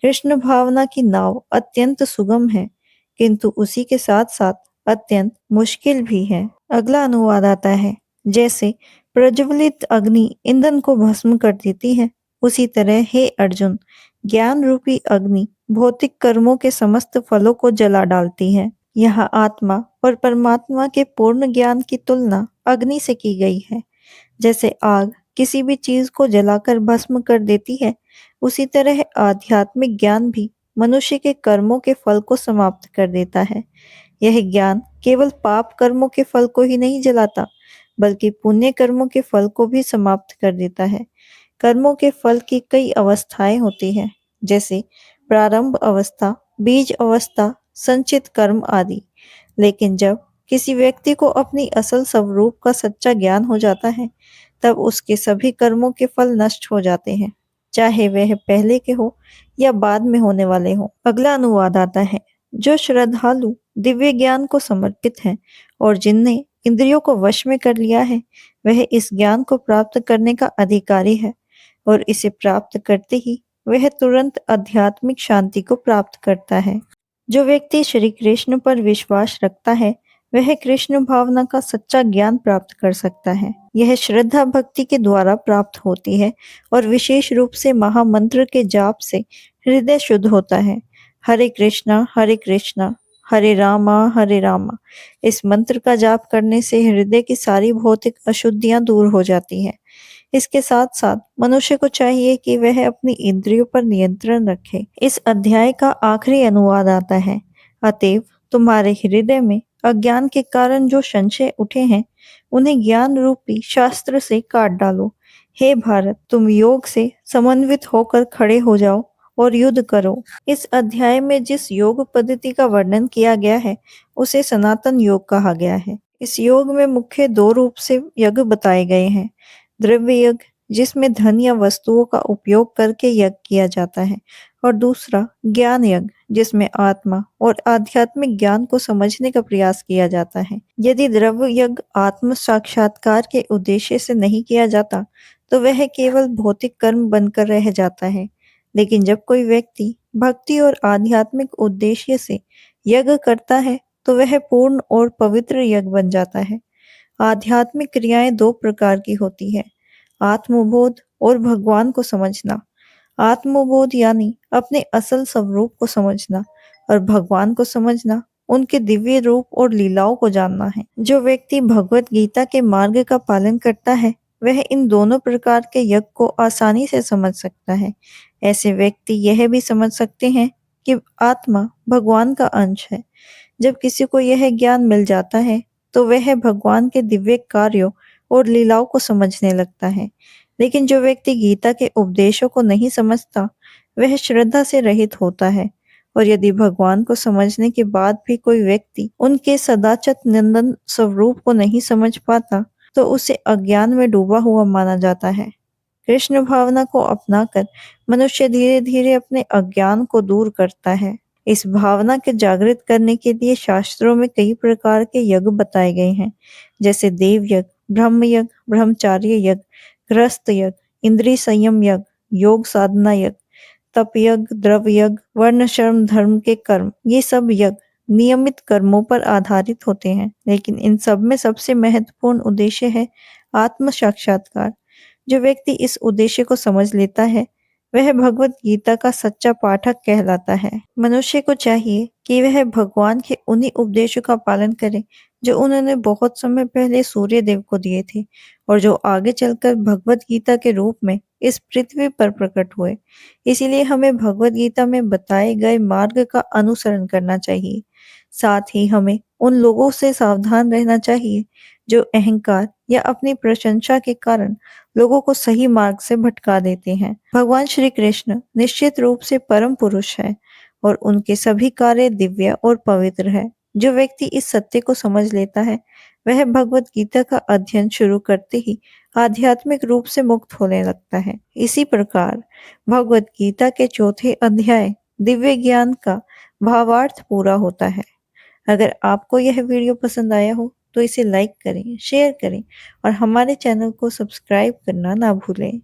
कृष्ण भावना की नाव अत्यंत सुगम है, किंतु उसी के साथ साथ अत्यंत मुश्किल भी है। अगला अनुवाद आता है। जैसे प्रज्वलित अग्नि ईंधन को भस्म कर देती है, उसी तरह हे अर्जुन, ज्ञान रूपी अग्नि भौतिक कर्मों के समस्त फलों को जला डालती है। यहाँ आत्मा और परमात्मा के पूर्ण ज्ञान की तुलना अग्नि से की गई है। जैसे आग किसी भी चीज को जलाकर भस्म कर देती है, उसी तरह आध्यात्मिक ज्ञान भी मनुष्य के कर्मों के फल को समाप्त कर देता है। यह ज्ञान केवल पाप कर्मों के फल को ही नहीं जलाता, बल्कि पुण्य कर्मों के फल को भी समाप्त कर देता है। कर्मों के फल की कई अवस्थाएं होती हैं, जैसे प्रारंभ अवस्था, बीज अवस्था, संचित कर्म आदि। लेकिन जब किसी व्यक्ति को अपनी असल स्वरूप का सच्चा ज्ञान हो जाता है, तब उसके सभी कर्मों के फल नष्ट हो जाते हैं, चाहे वह पहले के हो या बाद में होने वाले हो। अगला अनुवाद आता है, जो श्रद्धालु दिव्य ज्ञान को समर्पित हैं और जिनने इंद्रियों को वश में कर लिया है, वह इस ज्ञान को प्राप्त करने का अधिकारी है और इसे प्राप्त करते ही वह तुरंत आध्यात्मिक शांति को प्राप्त करता है। जो व्यक्ति श्री कृष्ण पर विश्वास रखता है, वह कृष्ण भावना का सच्चा ज्ञान प्राप्त कर सकता है। यह श्रद्धा भक्ति के द्वारा प्राप्त होती है और विशेष रूप से महामंत्र के जाप से हृदय शुद्ध होता है। हरे कृष्णा हरे रामा। इस मंत्र का जाप करने से हृदय की सारी भौतिक अशुद्धियां दूर हो जाती हैं। इसके साथ साथ मनुष्य को चाहिए कि वह अपनी इंद्रियों पर नियंत्रण रखे। इस अध्याय का आखिरी अनुवाद आता है, अतएव तुम्हारे हृदय में अज्ञान के कारण जो संशय उठे हैं, उन्हें ज्ञान रूपी शास्त्र से काट डालो। हे भारत, तुम योग से समन्वित होकर खड़े हो जाओ और युद्ध करो। इस अध्याय में जिस योग पद्धति का वर्णन किया गया है, उसे सनातन योग कहा गया है। इस योग में मुख्य दो रूप से यज्ञ बताए गए हैं। द्रव्य यज्ञ, जिसमें धन या वस्तुओं का उपयोग करके यज्ञ किया जाता है, और दूसरा ज्ञान यज्ञ, जिसमें आत्मा और आध्यात्मिक ज्ञान को समझने का प्रयास किया जाता है। यदि द्रव्य यज्ञ आत्म साक्षात्कार के उद्देश्य से नहीं किया जाता, तो वह केवल भौतिक कर्म बनकर रह जाता है। लेकिन जब कोई व्यक्ति भक्ति और आध्यात्मिक उद्देश्य से यज्ञ करता है, तो वह पूर्ण और पवित्र यज्ञ बन जाता है। आध्यात्मिक क्रियाएं दो प्रकार की होती है, आत्मबोध और भगवान को समझना। आत्मबोध यानी अपने असल स्वरूप को समझना, और भगवान को समझना उनके दिव्य रूप और लीलाओं को जानना है। जो व्यक्ति भगवत गीता के मार्ग का पालन करता है, वह इन दोनों प्रकार के यज्ञ को आसानी से समझ सकता है। ऐसे व्यक्ति यह भी समझ सकते हैं कि आत्मा भगवान का अंश है। जब किसी को यह ज्ञान मिल जाता है, तो वह भगवान के दिव्य कार्यों और लीलाओं को समझने लगता है। लेकिन जो व्यक्ति गीता के उपदेशों को नहीं समझता, वह श्रद्धा से रहित होता है। और यदि भगवान को समझने के बाद भी कोई व्यक्ति उनके सदाचत नंदन स्वरूप को नहीं समझ पाता, तो उसे अज्ञान में डूबा हुआ माना जाता है। कृष्ण भावना को अपनाकर मनुष्य धीरे धीरे अपने अज्ञान को दूर करता है। इस भावना के जागृत करने के लिए शास्त्रों में कई प्रकार के यज्ञ बताए गए हैं, जैसे देव यज्ञ, ब्रह्म यज्ञ, ब्रह्मचार्य यज्ञ, गृहस्थ यज्ञ, इंद्रिय संयम यज्ञ, योग साधना यज्ञ, तप यज्ञ, द्रव्य यज्ञ, वर्ण श्रम धर्म के कर्म। ये सब यज्ञ नियमित कर्मों पर आधारित होते हैं, लेकिन इन सब में सबसे महत्वपूर्ण उद्देश्य है आत्म साक्षात्कार। जो व्यक्ति इस उद्देश्य को समझ लेता है, वह भगवत गीता का सच्चा पाठक कहलाता है। मनुष्य को चाहिए कि वह भगवान के उन्हीं उपदेशों का पालन करे जो उन्होंने बहुत समय पहले सूर्य देव को दिए थे, और जो आगे चलकर भगवत गीता के रूप में इस पृथ्वी पर प्रकट हुए। इसीलिए हमें भगवत गीता में बताए गए मार्ग का अनुसरण करना चाहिए। साथ ही हमें उन लोगों से सावधान रहना चाहिए जो अहंकार या अपनी प्रशंसा के कारण लोगों को सही मार्ग से भटका देते हैं। भगवान श्री कृष्ण निश्चित रूप से परम पुरुष है और उनके सभी कार्य दिव्य और पवित्र है। जो व्यक्ति इस सत्य को समझ लेता है, वह भगवत गीता का अध्ययन शुरू करते ही आध्यात्मिक रूप से मुक्त होने लगता है। इसी प्रकार भगवत गीता के चौथे अध्याय दिव्य ज्ञान का भावार्थ पूरा होता है। अगर आपको यह वीडियो पसंद आया हो, तो इसे लाइक करें, शेयर करें और हमारे चैनल को सब्सक्राइब करना ना भूलें।